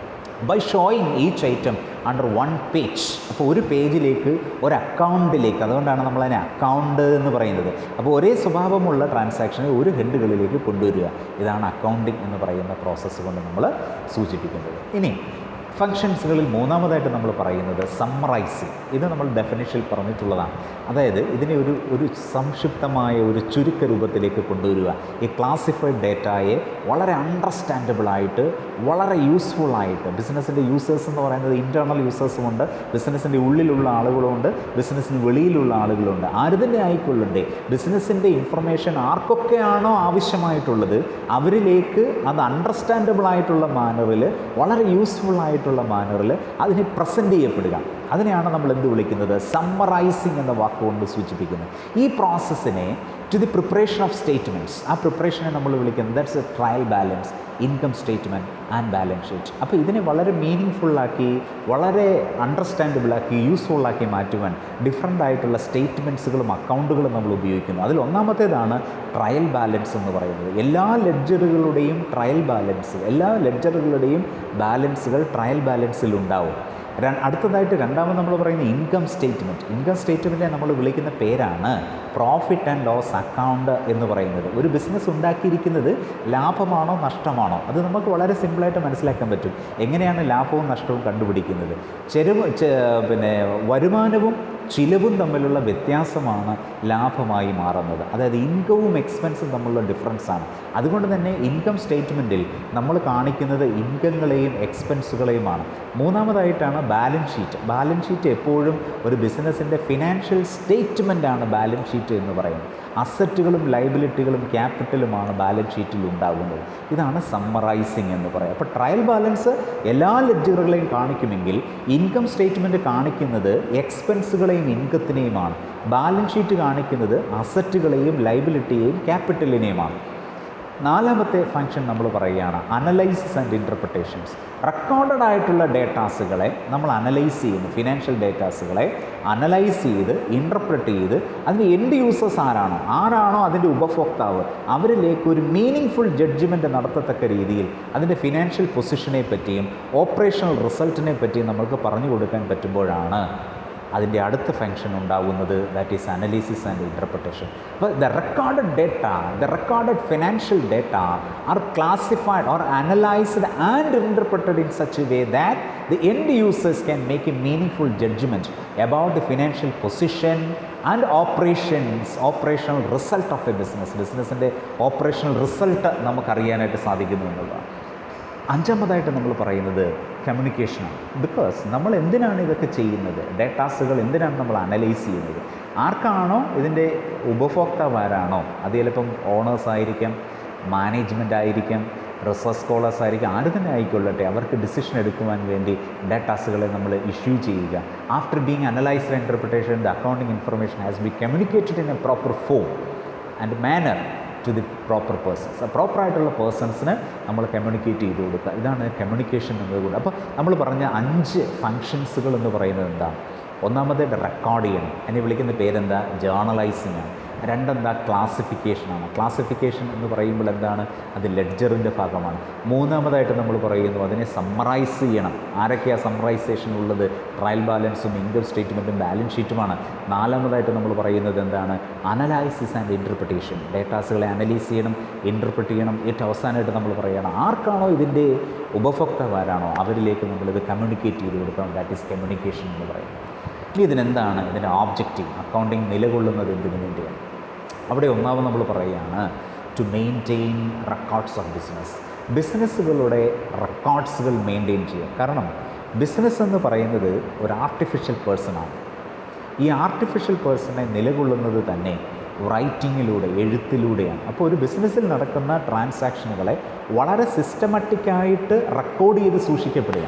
By showing each item under one page. അപ്പോൾ ഒരു പേജിലേക്ക്, ഒരു അക്കൗണ്ടിലേക്ക്, അതുകൊണ്ടാണ് നമ്മളതിനെ അക്കൗണ്ട് എന്ന് പറയുന്നത്. അപ്പോൾ ഒരേ സ്വഭാവമുള്ള ട്രാൻസാക്ഷനെ ഒരു ഹെഡുകളിലേക്ക് കൊണ്ടുവരിക. ഇതാണ് അക്കൗണ്ടിങ് എന്ന് പറയുന്ന പ്രോസസ്സ് കൊണ്ട് നമ്മൾ സൂചിപ്പിക്കുന്നത്. ഇനി ഫങ്ഷൻസുകളിൽ മൂന്നാമതായിട്ട് നമ്മൾ പറയുന്നത് സമ്മറൈസിങ്. ഇത് നമ്മൾ ഡെഫിനിഷനിൽ പറഞ്ഞിട്ടുള്ളതാണ്. അതായത് ഇതിനെ ഒരു സംക്ഷിപ്തമായ ഒരു ചുരുക്ക രൂപത്തിലേക്ക് കൊണ്ടുവരിക. ഈ ക്ലാസിഫൈഡ് ഡേറ്റയെ വളരെ അണ്ടർസ്റ്റാൻഡബിളായിട്ട്, വളരെ യൂസ്ഫുള്ളായിട്ട്, ബിസിനസ്സിൻ്റെ യൂസേഴ്സ് എന്ന് പറയുന്നത് ഇൻറ്റേർണൽ യൂസേഴ്സുമുണ്ട്, ബിസിനസ്സിൻ്റെ ഉള്ളിലുള്ള ആളുകളുണ്ട്, ബിസിനസ്സിന് വെളിയിലുള്ള ആളുകളുണ്ട്. ആര് തന്നെ ആയിക്കൊള്ളണ്ടേ, ബിസിനസ്സിൻ്റെ ഇൻഫർമേഷൻ ആർക്കൊക്കെയാണോ ആവശ്യമായിട്ടുള്ളത് അവരിലേക്ക് അത് അണ്ടർസ്റ്റാൻഡബിളായിട്ടുള്ള മാനറിൽ, വളരെ യൂസ്ഫുള്ളായിട്ടുള്ള മാനറിൽ അതിനെ പ്രസൻറ്റ് ചെയ്യപ്പെടുക. അതിനെയാണ് നമ്മൾ എന്ത് വിളിക്കുന്നത്? സമ്മറൈസിങ് എന്ന വാക്കുകൊണ്ട് സൂചിപ്പിക്കുന്നത്. ഈ പ്രോസസ്സിനെ to the preparation of statements, ആ പ്രിപ്പറേഷനെ നമ്മൾ വിളിക്കുന്നത് that's a trial balance, income statement and balance sheet. അപ്പോൾ ഇതിനെ വളരെ മീനിങ് ഫുള്ളാക്കി, വളരെ അണ്ടർസ്റ്റാൻഡബിളാക്കി, യൂസ്ഫുള്ളാക്കി മാറ്റുവാൻ ഡിഫറൻ്റ് ആയിട്ടുള്ള സ്റ്റേറ്റ്മെൻറ്റ്സുകളും അക്കൗണ്ടുകളും നമ്മൾ ഉപയോഗിക്കുന്നു. അതിൽ ഒന്നാമത്തേതാണ് ട്രയൽ ബാലൻസ് എന്ന് പറയുന്നത്. എല്ലാ ലെഡ്ജറുകളുടെയും ട്രയൽ ബാലൻസ്, എല്ലാ ലെഡ്ജറുകളുടെയും ബാലൻസുകൾ ട്രയൽ ബാലൻസിൽ ഉണ്ടാവും. അടുത്തതായിട്ട് രണ്ടാമത് നമ്മൾ പറയുന്ന ഇൻകം സ്റ്റേറ്റ്മെൻറ്റ്. ഇൻകം സ്റ്റേറ്റ്മെൻറ്റിനെ നമ്മൾ വിളിക്കുന്ന പേരാണ് പ്രോഫിറ്റ് ആൻഡ് ലോസ് അക്കൗണ്ട് എന്ന് പറയുന്നത്. ഒരു ബിസിനസ് ഉണ്ടാക്കിയിരിക്കുന്നത് ലാഭമാണോ നഷ്ടമാണോ, അത് നമുക്ക് വളരെ സിമ്പിളായിട്ട് മനസ്സിലാക്കാൻ പറ്റും. എങ്ങനെയാണ് ലാഭവും നഷ്ടവും കണ്ടുപിടിക്കുന്നത്? വരുമാനവും ചിലവും തമ്മിലുള്ള വ്യത്യാസമാണ് ലാഭമായി മാറുന്നത്. അതായത് ഇൻകവും എക്സ്പെൻസും തമ്മിലുള്ള ഡിഫറൻസാണ്. അതുകൊണ്ട് തന്നെ ഇൻകം സ്റ്റേറ്റ്മെൻറ്റിൽ നമ്മൾ കാണിക്കുന്നത് ഇൻകങ്ങളെയും എക്സ്പെൻസുകളെയുമാണ്. മൂന്നാമതായിട്ടാണ് ബാലൻസ് ഷീറ്റ്. ബാലൻസ് ഷീറ്റ് എപ്പോഴും ഒരു ബിസിനസ്സിൻ്റെ ഫിനാൻഷ്യൽ സ്റ്റേറ്റ്മെൻറ്റാണ് ബാലൻസ് ഷീറ്റ് എന്ന് പറയുന്നത്. അസറ്റുകളും ലയബിലിറ്റികളും ക്യാപിറ്റലുമാണ് ബാലൻസ് ഷീറ്റിൽ ഉണ്ടാകുന്നത്. ഇതാണ് സമ്മറൈസിങ് എന്ന് പറയുന്നത്. അപ്പോൾ ട്രയൽ ബാലൻസ് എല്ലാ ലെഡ്ജറുകളെയും കാണിക്കുമെങ്കിൽ ഇൻകം സ്റ്റേറ്റ്മെൻറ്റ് കാണിക്കുന്നത് എക്സ്പെൻസുകളെയും ഇൻകത്തിനെയുമാണ്. ബാലൻസ് ഷീറ്റ് കാണിക്കുന്നത് അസറ്റുകളെയും ലയബിലിറ്റിയെയും ക്യാപിറ്റലിനെയുമാണ്. നാലാമത്തെ ഫംഗ്ഷൻ നമ്മൾ പറയുകയാണ് അനലൈസിസ് ആൻഡ് ഇൻ്റർപ്രിട്ടേഷൻസ്. റെക്കോർഡഡ് ആയിട്ടുള്ള ഡേറ്റാസുകളെ നമ്മൾ അനലൈസ് ചെയ്യുന്നു. ഫിനാൻഷ്യൽ ഡേറ്റാസുകളെ അനലൈസ് ചെയ്ത് ഇൻ്റർപ്രറ്റ് ചെയ്ത് അതിന് എൻഡ് യൂസേഴ്സ് ആരാണോ അതിൻ്റെ ഉപഭോക്താവ്, അവരിലേക്ക് ഒരു മീനിങ് ഫുൾ ജഡ്ജ്മെൻറ്റ് നടത്തത്തക്ക രീതിയിൽ അതിൻ്റെ ഫിനാൻഷ്യൽ പൊസിഷനെ പറ്റിയും ഓപ്പറേഷണൽ റിസൾട്ടിനെ പറ്റിയും നമ്മൾക്ക് പറഞ്ഞു കൊടുക്കാൻ പറ്റുമ്പോഴാണ് അതിൻ്റെ അടുത്ത ഫംഗ്ഷൻ ഉണ്ടാകുന്നത്. That is analysis and interpretation. അപ്പോൾ the recorded financial data are classified or analysed and interpreted in such a way that the end users can make a meaningful judgement about the financial position and operational result of a ബിസിനസ്സിൻ്റെ operational result നമുക്കറിയാനായിട്ട് സാധിക്കുന്നു എന്നുള്ളതാണ്. അഞ്ചാമതായിട്ട് നമ്മൾ പറയുന്നത് കമ്മ്യൂണിക്കേഷനാണ്. Because നമ്മൾ എന്തിനാണ് ഇതൊക്കെ ചെയ്യുന്നത്? ഡേറ്റാസുകൾ എന്തിനാണ് നമ്മൾ അനലൈസ് ചെയ്യുന്നത്? ആർക്കാണോ ഇതിൻ്റെ ഉപഭോക്താവ് ആരാണോ, അത് ചിലപ്പം ഓണേഴ്സ് ആയിരിക്കാം, മാനേജ്മെൻ്റ് ആയിരിക്കാം, റിസർച്ച് സ്കോളേഴ്സ് ആയിരിക്കും, ആര് തന്നെ ആയിക്കൊള്ളട്ടെ, അവർക്ക് ഡിസിഷൻ എടുക്കുവാൻ വേണ്ടി ഡേറ്റാസുകളെ നമ്മൾ ഇഷ്യൂ ചെയ്യുക. After being analysed and interpretation the accounting information has be communicated in a proper form and manner to the proper persons. പ്രോപ്പറായിട്ടുള്ള പേഴ്സൺസിന് നമ്മൾ കമ്മ്യൂണിക്കേറ്റ് ചെയ്ത് കൊടുക്കുക. ഇതാണ് കമ്മ്യൂണിക്കേഷൻ എന്നതുകൊണ്ട്. അപ്പോൾ നമ്മൾ പറഞ്ഞ 5 ഫങ്ഷൻസുകൾ എന്ന് പറയുന്നത് എന്താണ്? ഒന്നാമത് റെക്കോർഡ് ചെയ്യണം. എന്നെ വിളിക്കുന്ന പേരെന്താ? ജേർണലൈസിംഗ് ആണ്. രണ്ടെന്താ? ക്ലാസിഫിക്കേഷനാണ്. ക്ലാസിഫിക്കേഷൻ എന്ന് പറയുമ്പോൾ എന്താണ്? അത് ലെഡ്ജറിൻ്റെ ഭാഗമാണ്. മൂന്നാമതായിട്ട് നമ്മൾ പറയുന്നു അതിനെ സമ്മറൈസ് ചെയ്യണം. ആരൊക്കെയാണ് സമ്മറൈസേഷൻ ഉള്ളത്? ട്രയൽ ബാലൻസും ഇൻകം സ്റ്റേറ്റ്മെൻറ്റും ബാലൻസ് ഷീറ്റുമാണ്. നാലാമതായിട്ട് നമ്മൾ പറയുന്നത് എന്താണ്? Analysis and interpretation. ഡേറ്റാസുകളെ അനലൈസ് ചെയ്യണം, ഇൻ്റർപ്രിറ്റ് ചെയ്യണം. ഏറ്റവും അവസാനമായിട്ട് നമ്മൾ പറയുകയാണ് ആർക്കാണോ ഇതിൻ്റെ ഉപഭോക്താവ് ആരാണോ അവരിലേക്ക് നമ്മളിത് കമ്മ്യൂണിക്കേറ്റ് ചെയ്ത് കൊടുക്കണം. ദാറ്റ് ഈസ് കമ്മ്യൂണിക്കേഷൻ എന്ന് പറയുന്നത്. ഇനി ഇതിനെന്താണ് ഇതിൻ്റെ ഓബ്ജക്റ്റീവ്? അക്കൗണ്ടിങ് നിലകൊള്ളുന്നത് എന്തിനു വേണ്ടിയാണ്? അവിടെ ഒന്നാമത് നമ്മൾ പറയുകയാണ് ടു മെയിൻറ്റെയിൻ റെക്കോർഡ്സ് ഓഫ് ബിസിനസ്സുകളുടെ റെക്കോർഡ്സുകൾ മെയിൻറ്റെയിൻ ചെയ്യുക. കാരണം ബിസിനസ് എന്ന് പറയുന്നത് ഒരു ആർട്ടിഫിഷ്യൽ പേഴ്സണാണ്. ഈ ആർട്ടിഫിഷ്യൽ പേഴ്സണെ നിലകൊള്ളുന്നത് തന്നെ റൈറ്റിങ്ങിലൂടെ, എഴുത്തിലൂടെയാണ്. അപ്പോൾ ഒരു ബിസിനസ്സിൽ നടക്കുന്ന ട്രാൻസാക്ഷനുകളെ വളരെ സിസ്റ്റമാറ്റിക്കായിട്ട് റെക്കോർഡ് ചെയ്ത് സൂക്ഷിക്കപ്പെടുക.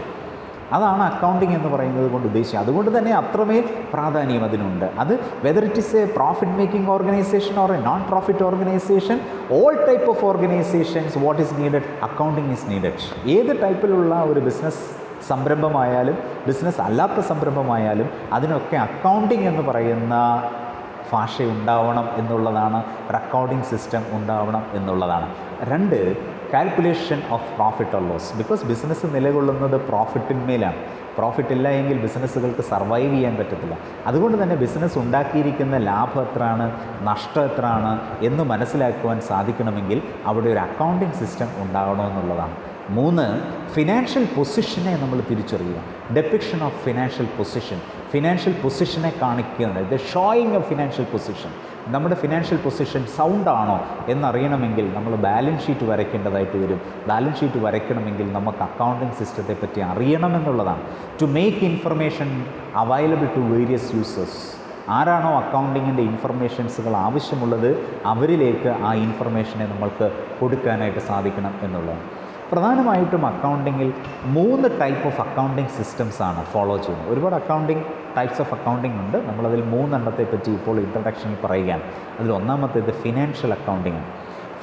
അതാണ് അക്കൗണ്ടിങ് എന്ന് പറയുന്നത് കൊണ്ട് ഉദ്ദേശിച്ചത്. അതുകൊണ്ട് തന്നെ അത്രമേൽ പ്രാധാന്യം അതിനുണ്ട്. അത് whether it is A profit making organisation or A non profit organisation, all type of organisations what is needed? Accounting is needed. ഏത് ടൈപ്പിലുള്ള ഒരു ബിസിനസ് സംരംഭമായാലും ബിസിനസ് അല്ലാത്ത സംരംഭമായാലും അതിനൊക്കെ അക്കൗണ്ടിങ് എന്ന് പറയുന്ന ഭാഷ ഉണ്ടാവണം എന്നുള്ളതാണ്, റെക്കോർഡിംഗ് സിസ്റ്റം ഉണ്ടാവണം എന്നുള്ളതാണ്. രണ്ട്, calculation of profit or loss. Because business നിലകൊള്ളുന്നത് പ്രോഫിറ്റിന്മേലാണ്. പ്രോഫിറ്റ് ഇല്ല എങ്കിൽ ബിസിനസ്സുകൾക്ക് സർവൈവ് ചെയ്യാൻ പറ്റത്തില്ല. അതുകൊണ്ട് തന്നെ ബിസിനസ് ഉണ്ടാക്കിയിരിക്കുന്ന ലാഭം എത്രയാണ്, നഷ്ടം എത്രയാണ് എന്ന് മനസ്സിലാക്കുവാൻ സാധിക്കണമെങ്കിൽ അവിടെ ഒരു അക്കൗണ്ടിംഗ് സിസ്റ്റം ഉണ്ടാകണമെന്നുള്ളതാണ്. മൂന്ന്, ഫിനാൻഷ്യൽ പൊസിഷനെ നമ്മൾ തിരിച്ചറിയുക. ഡെപ്പിക്ഷൻ ഓഫ് ഫിനാൻഷ്യൽ പൊസിഷനെ കാണിക്കുന്നത്, the showing of financial position. നമ്മുടെ ഫിനാൻഷ്യൽ പൊസിഷൻ സൗണ്ടാണോ എന്നറിയണമെങ്കിൽ നമ്മൾ ബാലൻസ് ഷീറ്റ് വരയ്ക്കേണ്ടതായിട്ട് വരും. ബാലൻസ് ഷീറ്റ് വരയ്ക്കണമെങ്കിൽ നമുക്ക് അക്കൗണ്ടിങ് സിസ്റ്റത്തെ പറ്റി അറിയണമെന്നുള്ളതാണ്. To make information available to various users. ആരാണോ അക്കൗണ്ടിങ്ങിൻ്റെ ഇൻഫർമേഷൻസുകൾ ആവശ്യമുള്ളത് അവരിലേക്ക് ആ ഇൻഫർമേഷനെ നമ്മൾക്ക് കൊടുക്കാനായിട്ട് സാധിക്കണം എന്നുള്ളതാണ്. പ്രധാനമായിട്ടും അക്കൗണ്ടിങ്ങിൽ 3 ടൈപ്പ് ഓഫ് അക്കൗണ്ടിങ് സിസ്റ്റംസാണ് ഫോളോ ചെയ്യുന്നത്. ഒരുപാട് അക്കൗണ്ടിങ് ടൈപ്സ് ഓഫ് അക്കൗണ്ടിങ് ഉണ്ട്. നമ്മളതിൽ 3 എണ്ണത്തെ പറ്റി ഇപ്പോൾ ഇൻട്രഡക്ഷനിൽ പറയുകയാണ്. അതിൽ ഒന്നാമത്തേത് ഫിനാൻഷ്യൽ അക്കൗണ്ടിങ് ആണ്.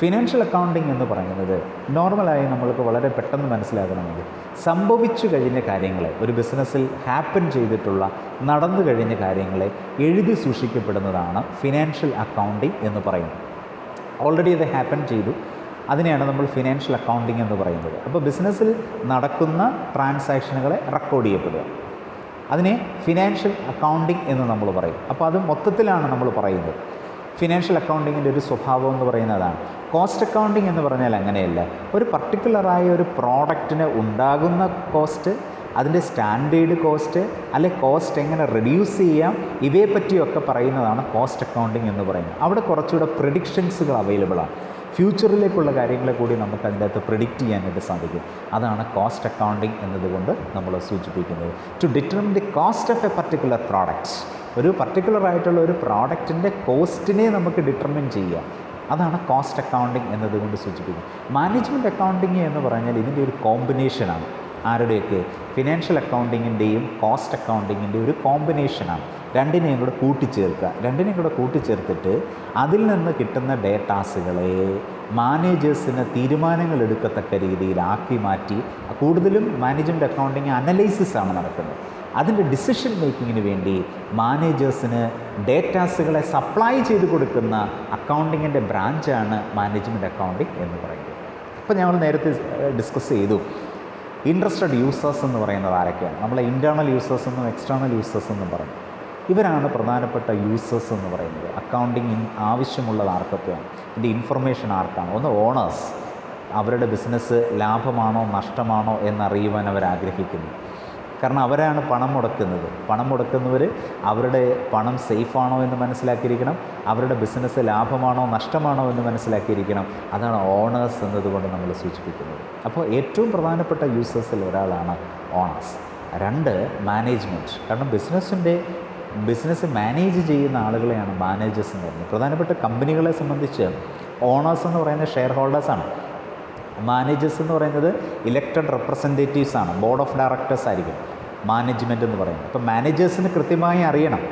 ഫിനാൻഷ്യൽ അക്കൗണ്ടിങ് എന്ന് പറയുന്നത് നോർമലായി നമ്മൾക്ക് വളരെ പെട്ടെന്ന് മനസ്സിലാക്കണമെങ്കിൽ സംഭവിച്ചു കഴിഞ്ഞ കാര്യങ്ങളെ, ഒരു ബിസിനസ്സിൽ ഹാപ്പൻ ചെയ്തിട്ടുള്ള നടന്നു കഴിഞ്ഞ കാര്യങ്ങളെ എഴുതി സൂക്ഷിക്കപ്പെടുന്നതാണ് ഫിനാൻഷ്യൽ അക്കൗണ്ടിങ് എന്ന് പറയുന്നത്. ഓൾറെഡി അത് ഹാപ്പൻ ചെയ്തു, അതിനെയാണ് നമ്മൾ ഫിനാൻഷ്യൽ അക്കൗണ്ടിങ് എന്ന് പറയുന്നത്. അപ്പോൾ ബിസിനസ്സിൽ നടക്കുന്ന ട്രാൻസാക്ഷനുകളെ റെക്കോർഡ് ചെയ്യപ്പെടുക. അതിനെ ഫിനാൻഷ്യൽ അക്കൗണ്ടിങ് എന്ന് നമ്മൾ പറയും. അപ്പോൾ അത് മൊത്തത്തിലാണ് നമ്മൾ പറയുന്നത്. ഫിനാൻഷ്യൽ അക്കൗണ്ടിങ്ങിൻ്റെ ഒരു സ്വഭാവം എന്ന് പറയുന്നതാണ്. കോസ്റ്റ് അക്കൗണ്ടിങ് എന്ന് പറഞ്ഞാൽ അങ്ങനെയല്ല. ഒരു പർട്ടിക്കുലറായ ഒരു പ്രോഡക്റ്റിന് ഉണ്ടാകുന്ന കോസ്റ്റ്, അതിൻ്റെ സ്റ്റാൻഡേർഡ് കോസ്റ്റ്, അല്ലെ കോസ്റ്റ് എങ്ങനെ റെഡ്യൂസ് ചെയ്യാം, ഇവയെപ്പറ്റിയൊക്കെ പറയുന്നതാണ് കോസ്റ്റ് അക്കൗണ്ടിങ് എന്ന് പറയുന്നത്. അവിടെ കുറച്ചുകൂടെ പ്രെഡിക്ഷൻസുകൾ അവൈലബിളാണ്. ഫ്യൂച്ചറിലേക്കുള്ള കാര്യങ്ങളെ കൂടി നമുക്ക് അതിൻ്റെ അകത്ത് പ്രിഡിക്റ്റ് ചെയ്യാനായിട്ട് സാധിക്കും. അതാണ് കോസ്റ്റ് അക്കൗണ്ടിങ് എന്നതുകൊണ്ട് നമ്മൾ സൂചിപ്പിക്കുന്നത്. To determine the cost of a particular product, ഒരു പർട്ടിക്കുലർ ആയിട്ടുള്ള ഒരു പ്രോഡക്റ്റിൻ്റെ കോസ്റ്റിനെ നമുക്ക് ഡിറ്റർമിൻ ചെയ്യുക, അതാണ് കോസ്റ്റ് അക്കൗണ്ടിങ് എന്നതുകൊണ്ട് സൂചിപ്പിക്കുന്നത്. മാനേജ്മെൻറ്റ് അക്കൗണ്ടിങ് എന്ന് പറഞ്ഞാൽ ഇതിൻ്റെ ഒരു കോമ്പിനേഷനാണ്. ആരുടെയൊക്കെ? ഫിനാൻഷ്യൽ അക്കൗണ്ടിങ്ങിൻ്റെയും കോസ്റ്റ് അക്കൗണ്ടിങ്ങിൻ്റെയും ഒരു കോമ്പിനേഷനാണ്. രണ്ടിനെയും കൂടെ കൂട്ടിച്ചേർത്തിട്ട് അതിൽ നിന്ന് കിട്ടുന്ന ഡേറ്റാസുകളെ മാനേജേഴ്സിന് തീരുമാനങ്ങൾ എടുക്കത്തക്ക രീതിയിലാക്കി മാറ്റി, കൂടുതലും മാനേജ്മെൻറ്റ് അക്കൗണ്ടിങ് അനലൈസിസ് ആണ് നടക്കുന്നത്. അതിൻ്റെ ഡിസിഷൻ മേക്കിങ്ങിന് വേണ്ടി മാനേജേഴ്സിന് ഡേറ്റാസുകളെ സപ്ലൈ ചെയ്ത് കൊടുക്കുന്ന അക്കൗണ്ടിങ്ങിൻ്റെ ബ്രാഞ്ചാണ് മാനേജ്മെൻറ്റ് അക്കൗണ്ടിങ് എന്ന് പറയുന്നത്. അപ്പോൾ ഞങ്ങൾ നേരത്തെ ഡിസ്കസ് ചെയ്തു ഇൻട്രസ്റ്റഡ് യൂസേഴ്സ് എന്ന് പറയുന്നത് ആരൊക്കെയാണ്. നമ്മളെ ഇൻറ്റേർണൽ യൂസേഴ്സ് എന്നും എക്സ്റ്റേർണൽ യൂസേഴ്സ് എന്നും പറയും. ഇവരാണ് പ്രധാനപ്പെട്ട യൂസേഴ്സ് എന്ന് പറയുന്നത്. അക്കൗണ്ടിങ് ആവശ്യമുള്ളത് ആർക്കൊക്കെയാണ്, ഇതിൻ്റെ ഇൻഫർമേഷൻ ആർക്കാണ്? ഒന്ന് ഓണേഴ്സ്, അവരുടെ ബിസിനസ് ലാഭമാണോ നഷ്ടമാണോ എന്നറിയുവാൻ അവർ ആഗ്രഹിക്കുന്നു. കാരണം അവരാണ് പണം മുടക്കുന്നവർ അവരുടെ പണം സേഫാണോ എന്ന് മനസ്സിലാക്കിയിരിക്കണം, അവരുടെ ബിസിനസ് ലാഭമാണോ നഷ്ടമാണോ എന്ന് മനസ്സിലാക്കിയിരിക്കണം. അതാണ് ഓണേഴ്സ് എന്നതുകൊണ്ട് നമ്മൾ സൂചിപ്പിക്കുന്നത്. അപ്പോൾ ഏറ്റവും പ്രധാനപ്പെട്ട യൂസേഴ്സിൽ ഒരാളാണ് ഓണേഴ്സ്. 2 മാനേജ്മെൻറ്റ്. കാരണം ബിസിനസ് മാനേജ് ചെയ്യുന്ന ആളുകളെയാണ് മാനേജേഴ്സ് എന്ന് പറയുന്നത്. പ്രധാനപ്പെട്ട കമ്പനികളെ സംബന്ധിച്ച് ഓണേഴ്സ് എന്ന് പറയുന്നത് ഷെയർ ഹോൾഡേഴ്സാണ്. മാനേജേഴ്സ് എന്ന് പറയുന്നത് ഇലക്റ്റഡ് റെപ്രസെൻറ്റേറ്റീവ്സ് ആണ്, ബോർഡ് ഓഫ് ഡയറക്ടേഴ്സ് ആയിരിക്കും മാനേജ്മെൻറ്റ് എന്ന് പറയുന്നത്. അപ്പോൾ മാനേജേഴ്സിന് കൃത്യമായി അറിയണം,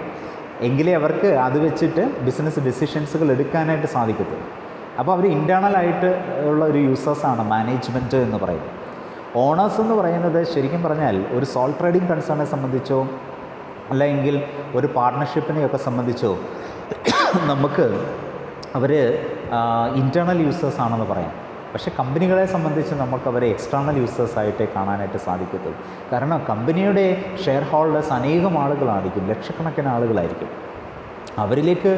എങ്കിലേ അവർക്ക് അത് വെച്ചിട്ട് ബിസിനസ് ഡിസിഷൻസുകൾ എടുക്കാനായിട്ട് സാധിക്കത്തുള്ളൂ. അപ്പോൾ അവർ ഇൻറ്റേർണലായിട്ട് ഉള്ള ഒരു യൂസേഴ്സാണ് മാനേജ്മെൻറ്റ് എന്ന് പറയുന്നത്. ഓണേഴ്സ് എന്ന് പറയുന്നത് ശരിക്കും പറഞ്ഞാൽ ഒരു സോൾ ട്രേഡിംഗ് കൺസേണിനെ സംബന്ധിച്ചോ അല്ലെങ്കിൽ ഒരു പാർട്ട്ണർഷിപ്പിനെയൊക്കെ സംബന്ധിച്ചോ നമുക്ക് അവർ ഇൻറ്റേർണൽ യൂസേഴ്സ് ആണെന്ന് പറയാം. പക്ഷേ കമ്പനികളെ സംബന്ധിച്ച് നമുക്ക് അവരെ എക്സ്റ്റേർണൽ യൂസേഴ്സായിട്ടേ കാണാനായിട്ട് സാധിക്കത്തുള്ളൂ. കാരണം കമ്പനിയുടെ ഷെയർ ഹോൾഡേഴ്സ് അനേകം ആളുകളായിരിക്കും, ലക്ഷക്കണക്കിന് ആളുകളായിരിക്കും. അവരിലേക്ക്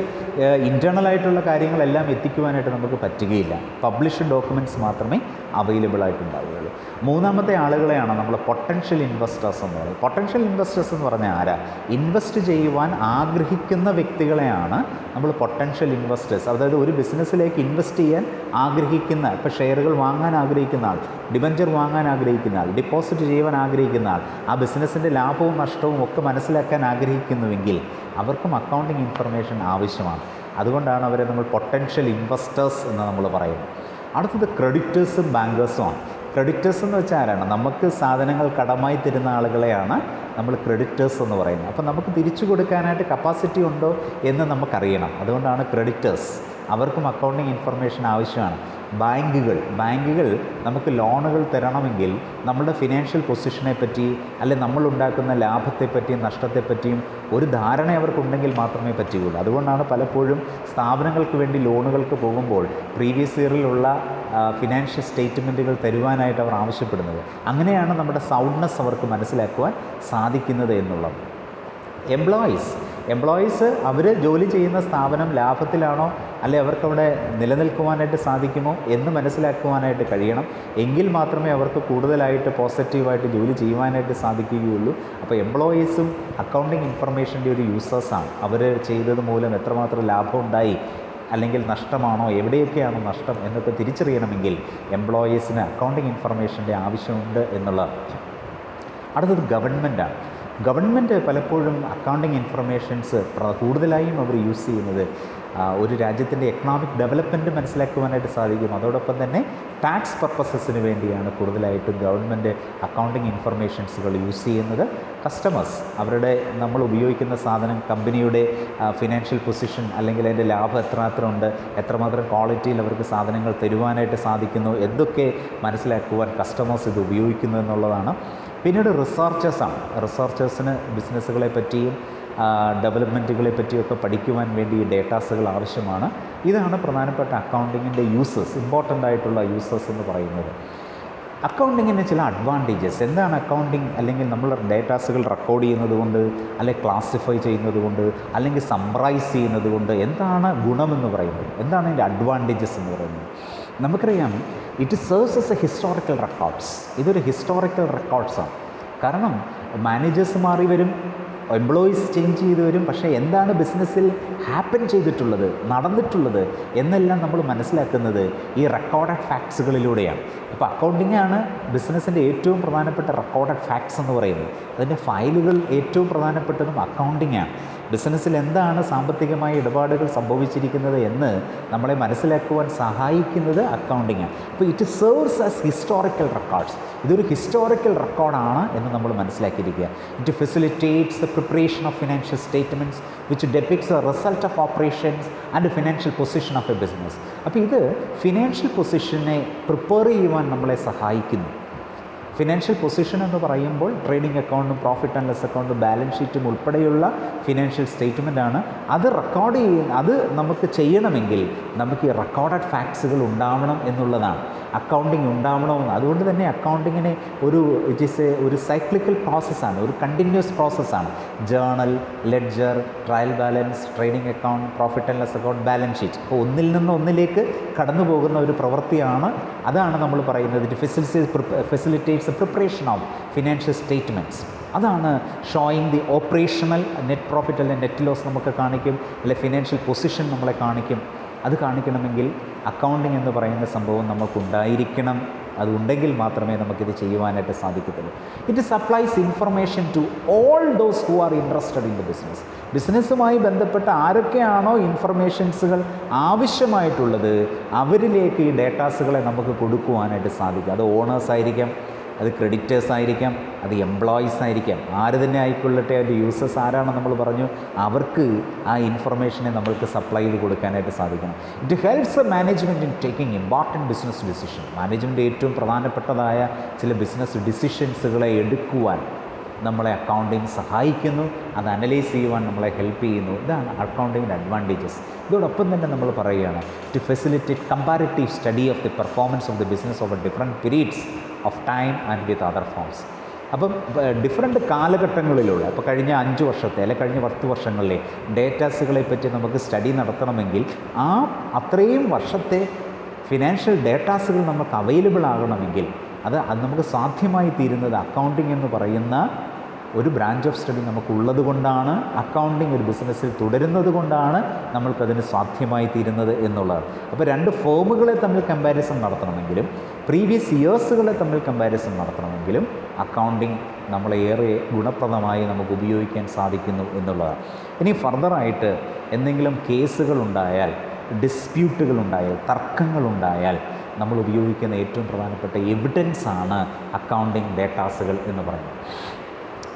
ഇൻറ്റേർണലായിട്ടുള്ള കാര്യങ്ങളെല്ലാം എത്തിക്കുവാനായിട്ട് നമുക്ക് പറ്റുകയില്ല. പബ്ലിഷ്ഡ് ഡോക്യുമെൻറ്റ്സ് മാത്രമേ അവൈലബിൾ ആയിട്ടുണ്ടാവുകയുള്ളൂ. മൂന്നാമത്തെ ആളുകളെയാണ് നമ്മൾ പൊട്ടൻഷ്യൽ ഇൻവെസ്റ്റേഴ്സ് എന്ന് പറയുന്നത്. പൊട്ടൻഷ്യൽ ഇൻവെസ്റ്റേഴ്സ് എന്ന് പറഞ്ഞാൽ ആരാ? ഇൻവെസ്റ്റ് ചെയ്യുവാൻ ആഗ്രഹിക്കുന്ന വ്യക്തികളെയാണ് നമ്മൾ പൊട്ടൻഷ്യൽ ഇൻവെസ്റ്റേഴ്സ്. അതായത് ഒരു ബിസിനസ്സിലേക്ക് ഇൻവെസ്റ്റ് ചെയ്യാൻ ആഗ്രഹിക്കുന്ന, ഇപ്പോൾ ഷെയറുകൾ വാങ്ങാൻ ആഗ്രഹിക്കുന്ന ആൾ, ഡിബഞ്ചർ വാങ്ങാൻ ആഗ്രഹിക്കുന്ന ആൾ, ഡിപ്പോസിറ്റ് ചെയ്യുവാൻ ആഗ്രഹിക്കുന്ന ആൾ, ആ ബിസിനസ്സിൻ്റെ ലാഭവും നഷ്ടവും ഒക്കെ മനസ്സിലാക്കാൻ ആഗ്രഹിക്കുന്നുവെങ്കിൽ അവർക്കും അക്കൗണ്ടിങ് ഇൻഫർമേഷൻ ആവശ്യമാണ്. അതുകൊണ്ടാണ് അവരെ നമ്മൾ പൊട്ടൻഷ്യൽ ഇൻവെസ്റ്റേഴ്സ് എന്ന് നമ്മൾ പറയുന്നത്. അടുത്തത് ക്രെഡിറ്റേഴ്സും ബാങ്കേഴ്സുമാണ്. ക്രെഡിറ്റേഴ്സ് എന്ന് വെച്ചാൽ ആരാണ്? നമുക്ക് സാധനങ്ങൾ കടമായി തരുന്ന ആളുകളെയാണ് നമ്മൾ ക്രെഡിറ്റേഴ്സ് എന്ന് പറയുന്നത്. അപ്പോൾ നമുക്ക് തിരിച്ചു കൊടുക്കാനായിട്ട് കപ്പാസിറ്റി ഉണ്ടോ എന്ന് നമുക്കറിയണം. അതുകൊണ്ടാണ് ക്രെഡിറ്റേഴ്സ്. അവർക്കും അക്കൗണ്ടിങ് ഇൻഫർമേഷൻ ആവശ്യമാണ്. ബാങ്കുകൾ നമുക്ക് ലോണുകൾ തരണമെങ്കിൽ നമ്മുടെ ഫിനാൻഷ്യൽ പൊസിഷനെ പറ്റി, അല്ലെ നമ്മളുണ്ടാക്കുന്ന ലാഭത്തെപ്പറ്റിയും നഷ്ടത്തെപ്പറ്റിയും ഒരു ധാരണ അവർക്കുണ്ടെങ്കിൽ മാത്രമേ പറ്റുകയുള്ളൂ. അതുകൊണ്ടാണ് പലപ്പോഴും സ്ഥാപനങ്ങൾക്ക് വേണ്ടി ലോണുകൾക്ക് പോകുമ്പോൾ പ്രീവിയസ് ഇയറിലുള്ള ഫിനാൻഷ്യൽ സ്റ്റേറ്റ്മെൻറ്റുകൾ തരുവാനായിട്ട് അവർ ആവശ്യപ്പെടുന്നത്. അങ്ങനെയാണ് നമ്മുടെ സൗണ്ട്നെസ് അവർക്ക് മനസ്സിലാക്കുവാൻ സാധിക്കുന്നത് എന്നുള്ളത്. എംപ്ലോയീസ് അവർ ജോലി ചെയ്യുന്ന സ്ഥാപനം ലാഭത്തിലാണോ അല്ലെ അവർക്കവിടെ നിലനിൽക്കുവാനായിട്ട് സാധിക്കുമോ എന്ന് മനസ്സിലാക്കുവാനായിട്ട് കഴിയണം. എങ്കിൽ മാത്രമേ അവർക്ക് കൂടുതലായിട്ട് പോസിറ്റീവായിട്ട് ജോലി ചെയ്യുവാനായിട്ട് സാധിക്കുകയുള്ളൂ. അപ്പോൾ എംപ്ലോയീസും അക്കൗണ്ടിങ് ഇൻഫർമേഷൻ്റെ ഒരു യൂസേഴ്സാണ്. അവർ ചെയ്തത് മൂലം എത്രമാത്രം ലാഭം ഉണ്ടായി അല്ലെങ്കിൽ നഷ്ടമാണോ, എവിടെയൊക്കെയാണോ നഷ്ടം എന്നൊക്കെ തിരിച്ചറിയണമെങ്കിൽ എംപ്ലോയീസിന് അക്കൗണ്ടിങ് ഇൻഫർമേഷൻ്റെ ആവശ്യമുണ്ട് എന്നുള്ളത്. അടുത്തത് ഗവൺമെൻറ്റാണ്. ഗവൺമെൻറ് പലപ്പോഴും അക്കൗണ്ടിങ് ഇൻഫർമേഷൻസ് കൂടുതലായും അവർ യൂസ് ചെയ്യുന്നത് ഒരു രാജ്യത്തിൻ്റെ എക്കണോമിക് ഡെവലപ്മെൻറ്റ് മനസ്സിലാക്കുവാനായിട്ട് സാധിക്കും. അതോടൊപ്പം തന്നെ ടാക്സ് പർപ്പസസിന് വേണ്ടിയാണ് കൂടുതലായിട്ടും ഗവൺമെൻറ് അക്കൗണ്ടിങ് ഇൻഫർമേഷൻസുകൾ യൂസ് ചെയ്യുന്നത്. കസ്റ്റമേഴ്സ് അവരുടെ നമ്മൾ ഉപയോഗിക്കുന്ന സാധനം, കമ്പനിയുടെ ഫിനാൻഷ്യൽ പൊസിഷൻ അല്ലെങ്കിൽ അതിൻ്റെ ലാഭം എത്രമാത്രം ഉണ്ട്, എത്രമാത്രം ക്വാളിറ്റിയിൽ അവർക്ക് സാധനങ്ങൾ തരുവാനായിട്ട് സാധിക്കുന്നു, എന്തൊക്കെ മനസ്സിലാക്കുവാൻ കസ്റ്റമേഴ്സ് ഇത് ഉപയോഗിക്കുന്നു എന്നുള്ളതാണ്. പിന്നീട് റിസർച്ചേഴ്സിന് ബിസിനസ്സുകളെ പറ്റിയും ഡെവലപ്മെൻറ്റുകളെ പറ്റിയൊക്കെ പഠിക്കുവാൻ വേണ്ടി ഡേറ്റാസുകൾ ആവശ്യമാണ്. ഇതാണ് പ്രധാനപ്പെട്ട അക്കൗണ്ടിങ്ങിൻ്റെ യൂസേഴ്സ്, ഇമ്പോർട്ടൻ്റ് ആയിട്ടുള്ള യൂസേഴ്സ് എന്ന് പറയുന്നത്. അക്കൗണ്ടിങ്ങിന് ചില അഡ്വാൻറ്റേജസ് എന്താണ്? അക്കൗണ്ടിങ് അല്ലെങ്കിൽ നമ്മൾ ഡേറ്റാസുകൾ റെക്കോർഡ് ചെയ്യുന്നത് കൊണ്ട്, അല്ലെങ്കിൽ ക്ലാസിഫൈ ചെയ്യുന്നത് കൊണ്ട്, അല്ലെങ്കിൽ സമ്മറൈസ് ചെയ്യുന്നത് കൊണ്ട് എന്താണ് ഗുണമെന്ന് പറയുന്നത്? എന്താണ് അതിൻ്റെ അഡ്വാൻറ്റേജസ് എന്ന് പറയുന്നത്? നമുക്കറിയാം, it serves S A historical records. ഇതൊരു ഹിസ്റ്റോറിക്കൽ റെക്കോർഡ്സാണ്. കാരണം മാനേജേഴ്സ് മാറി വരും, എംപ്ലോയീസ് ചേഞ്ച് ചെയ്ത് വരും, പക്ഷേ എന്താണ് ബിസിനസ്സിൽ ഹാപ്പൻ ചെയ്തിട്ടുള്ളത്, നടന്നിട്ടുള്ളത് എന്നെല്ലാം നമ്മൾ മനസ്സിലാക്കുന്നത് ഈ റെക്കോർഡഡ് ഫാക്ട്സുകളിലൂടെയാണ്. അപ്പോൾ അക്കൗണ്ടിങ്ങാണ് ബിസിനസ്സിൻ്റെ ഏറ്റവും പ്രധാനപ്പെട്ട റെക്കോർഡഡ് ഫാക്ട്സ് എന്ന് പറയുന്നത്. അതിൻ്റെ ഫയലുകൾ ഏറ്റവും പ്രധാനപ്പെട്ടതും അക്കൗണ്ടിങ്ങാണ്. ബിസിനസ്സിൽ എന്താണ് സാമ്പത്തികമായ ഇടപാടുകൾ സംഭവിച്ചിരിക്കുന്നത് എന്ന് നമ്മളെ മനസ്സിലാക്കുവാൻ സഹായിക്കുന്നത് അക്കൗണ്ടിങ്ങാണ്. അപ്പോൾ it serves as historical records. ഇതൊരു ഹിസ്റ്റോറിക്കൽ റെക്കോർഡാണ് എന്ന് നമ്മൾ മനസ്സിലാക്കിയിരിക്കുക. It facilitates the preparation of financial statements which depicts a result of operations and financial position of a business. അപ്പോൾ ഇത് ഫിനാൻഷ്യൽ പൊസിഷനെ പ്രിപ്പയർ ചെയ്യുവാൻ നമ്മളെ സഹായിക്കുന്നു. ഫിനാൻഷ്യൽ പൊസിഷൻ എന്ന് പറയുമ്പോൾ ട്രേഡിംഗ് അക്കൗണ്ടും പ്രോഫിറ്റ് ആൻഡ് ലോസ് അക്കൗണ്ടും ബാലൻസ് ഷീറ്റും ഉൾപ്പെടെയുള്ള ഫിനാൻഷ്യൽ സ്റ്റേറ്റ്മെൻറ്റാണ്. അത് റെക്കോർഡ് അത് നമുക്ക് ചെയ്യണമെങ്കിൽ നമുക്ക് ഈ റെക്കോർഡഡ് ഫാക്ട്സുകൾ ഉണ്ടാവണം എന്നുള്ളതാണ്. അക്കൗണ്ടിങ് ഉണ്ടാവണമെന്ന്. അതുകൊണ്ട് തന്നെ അക്കൗണ്ടിങ്ങിനെ ഒരു സൈക്ലിക്കൽ പ്രോസസ്സാണ്, ഒരു കണ്ടിന്യൂസ് പ്രോസസ്സാണ്. Journal, ledger, trial balance, trading account, profit and loss account, balance sheet. അപ്പോൾ ഒന്നിൽ നിന്ന് ഒന്നിലേക്ക് കടന്നു പോകുന്ന ഒരു പ്രവൃത്തിയാണ്. അതാണ് നമ്മൾ പറയുന്നത് it facilitates the preparation of financial statements. അതാണ് showing the operational net profit അല്ലെങ്കിൽ നെറ്റ് ലോസ് നമുക്ക് കാണിക്കും, അല്ലെ ഫിനാൻഷ്യൽ പൊസിഷൻ നമ്മളെ കാണിക്കും. അത് കാണിക്കണമെങ്കിൽ അക്കൗണ്ടിങ് എന്ന് പറയുന്ന സംഭവം നമുക്കുണ്ടായിരിക്കണം. അതുണ്ടെങ്കിൽ മാത്രമേ നമുക്കിത് ചെയ്യുവാനായിട്ട് സാധിക്കത്തുള്ളൂ. It supplies information to all those who are interested in the business. ബിസിനസ്സുമായി ബന്ധപ്പെട്ട ആരൊക്കെയാണോ ഇൻഫർമേഷൻസുകൾ ആവശ്യമായിട്ടുള്ളത് അവരിലേക്ക് ഈ ഡേറ്റാസുകളെ നമുക്ക് കൊടുക്കുവാനായിട്ട് സാധിക്കും. അത് ഓണേഴ്സ് ആയിരിക്കാം, അത് ക്രെഡിറ്റേഴ്സ് ആയിരിക്കാം, അത് എംപ്ലോയീസ് ആയിരിക്കാം, ആര് തന്നെ ആയിക്കൊള്ളട്ടെ. അതിൻ്റെ യൂസേഴ്സ് ആരാണെന്ന് നമ്മൾ പറഞ്ഞു, അവർക്ക് ആ ഇൻഫർമേഷനെ നമ്മൾക്ക് സപ്ലൈ ചെയ്ത് കൊടുക്കാനായിട്ട് സാധിക്കണം. It helps A management in taking important business decision. Management ഏറ്റവും പ്രധാനപ്പെട്ടതായ ചില ബിസിനസ് ഡിസിഷൻസുകളെ എടുക്കുവാൻ നമ്മളെ അക്കൗണ്ടിങ് സഹായിക്കുന്നു. അത് അനലൈസ് ചെയ്യുവാൻ നമ്മളെ ഹെൽപ്പ് ചെയ്യുന്നു. ഇതാണ് അക്കൗണ്ടിങ്ങിൻ്റെ അഡ്വാൻറ്റേജസ്. ഇതോടൊപ്പം തന്നെ നമ്മൾ പറയുകയാണ് to facilitate comparative study of the performance of the business over different periods of time and with other firms. അപ്പം ഡിഫറെൻറ്റ് കാലഘട്ടങ്ങളിലുള്ള ഇപ്പോൾ കഴിഞ്ഞ 5 വർഷത്തെ അല്ലെങ്കിൽ കഴിഞ്ഞ 10 വർഷങ്ങളിലെ ഡേറ്റാസുകളെ പറ്റി നമുക്ക് സ്റ്റഡി നടത്തണമെങ്കിൽ അത്രയും വർഷത്തെ ഫിനാൻഷ്യൽ ഡേറ്റാസുകൾ നമുക്ക് അവൈലബിൾ ആകണമെങ്കിൽ അത് നമുക്ക് സാധ്യമായി തീരുന്നത് അക്കൗണ്ടിങ് എന്ന് പറയുന്ന ഒരു ബ്രാഞ്ച് ഓഫ് സ്റ്റഡി നമുക്കുള്ളത് കൊണ്ടാണ്. അക്കൗണ്ടിങ് ഒരു ബിസിനസ്സിൽ തുടരുന്നത് കൊണ്ടാണ് നമ്മൾക്കതിന് സാധ്യമായി തീരുന്നത് എന്നുള്ളതാണ്. അപ്പോൾ 2 ഫേമുകളെ തമ്മിൽ കമ്പാരിസൺ നടത്തണമെങ്കിലും പ്രീവിയസ് ഇയേഴ്സുകളെ തമ്മിൽ കമ്പാരിസൺ നടത്തണമെങ്കിലും അക്കൗണ്ടിങ് നമ്മളേറെ ഗുണപ്രദമായി നമുക്ക് ഉപയോഗിക്കാൻ സാധിക്കുന്നു എന്നുള്ളതാണ്. ഇനി ഫർദറായിട്ട് എന്തെങ്കിലും കേസുകളുണ്ടായാൽ, ഡിസ്പ്യൂട്ടുകളുണ്ടായാൽ, തർക്കങ്ങളുണ്ടായാൽ നമ്മൾ ഉപയോഗിക്കുന്ന ഏറ്റവും പ്രധാനപ്പെട്ട എവിഡൻസാണ് അക്കൗണ്ടിങ് ഡേറ്റാസുകൾ എന്ന് പറയുന്നത്.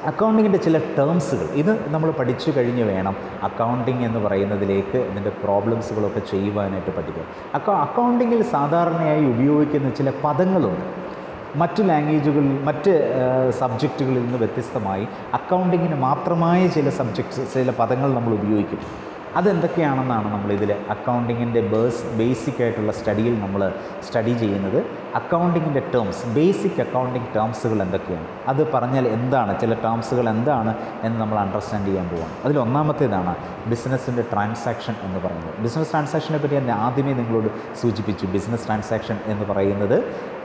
അക്കൗണ്ടിങ്ങിൻ്റെ ചില ടേംസുകൾ ഇത് നമ്മൾ പഠിച്ചു കഴിഞ്ഞ് വേണം അക്കൗണ്ടിങ് എന്ന് പറയുന്നതിലേക്ക് ഇതിൻ്റെ പ്രോബ്ലംസുകളൊക്കെ ചെയ്യുവാനായിട്ട് പഠിക്കുക. അക്കൗണ്ടിങ്ങിൽ സാധാരണയായി ഉപയോഗിക്കുന്ന ചില പദങ്ങളുണ്ട്. മറ്റ് ലാംഗ്വേജുകളിൽ, മറ്റ് സബ്ജക്റ്റുകളിൽ നിന്ന് വ്യത്യസ്തമായി അക്കൗണ്ടിങ്ങിന് മാത്രമായ ചില പദങ്ങൾ നമ്മൾ ഉപയോഗിക്കും. അതെന്തൊക്കെയാണെന്നാണ് നമ്മളിതിൽ അക്കൗണ്ടിങ്ങിൻ്റെ ബേസിക് ആയിട്ടുള്ള സ്റ്റഡിയിൽ നമ്മൾ സ്റ്റഡി ചെയ്യുന്നത്. അക്കൗണ്ടിങ്ങിൻ്റെ ടേംസ്, ബേസിക് അക്കൗണ്ടിങ് ടേംസുകൾ എന്തൊക്കെയാണ്, അത് പറഞ്ഞാൽ എന്താണ്, ചില ടേംസുകൾ എന്താണ് എന്ന് നമ്മൾ അണ്ടർസ്റ്റാൻഡ് ചെയ്യാൻ പോവാണ്. അതിലൊന്നാമത്തേതാണ് ബിസിനസ്സിൻ്റെ ട്രാൻസാക്ഷൻ എന്ന് പറയുന്നത്. ബിസിനസ് ട്രാൻസാക്ഷനെ പറ്റി ഞാൻ ആദ്യമേ നിങ്ങളോട് സൂചിപ്പിച്ചു. ബിസിനസ് ട്രാൻസാക്ഷൻ എന്ന് പറയുന്നത്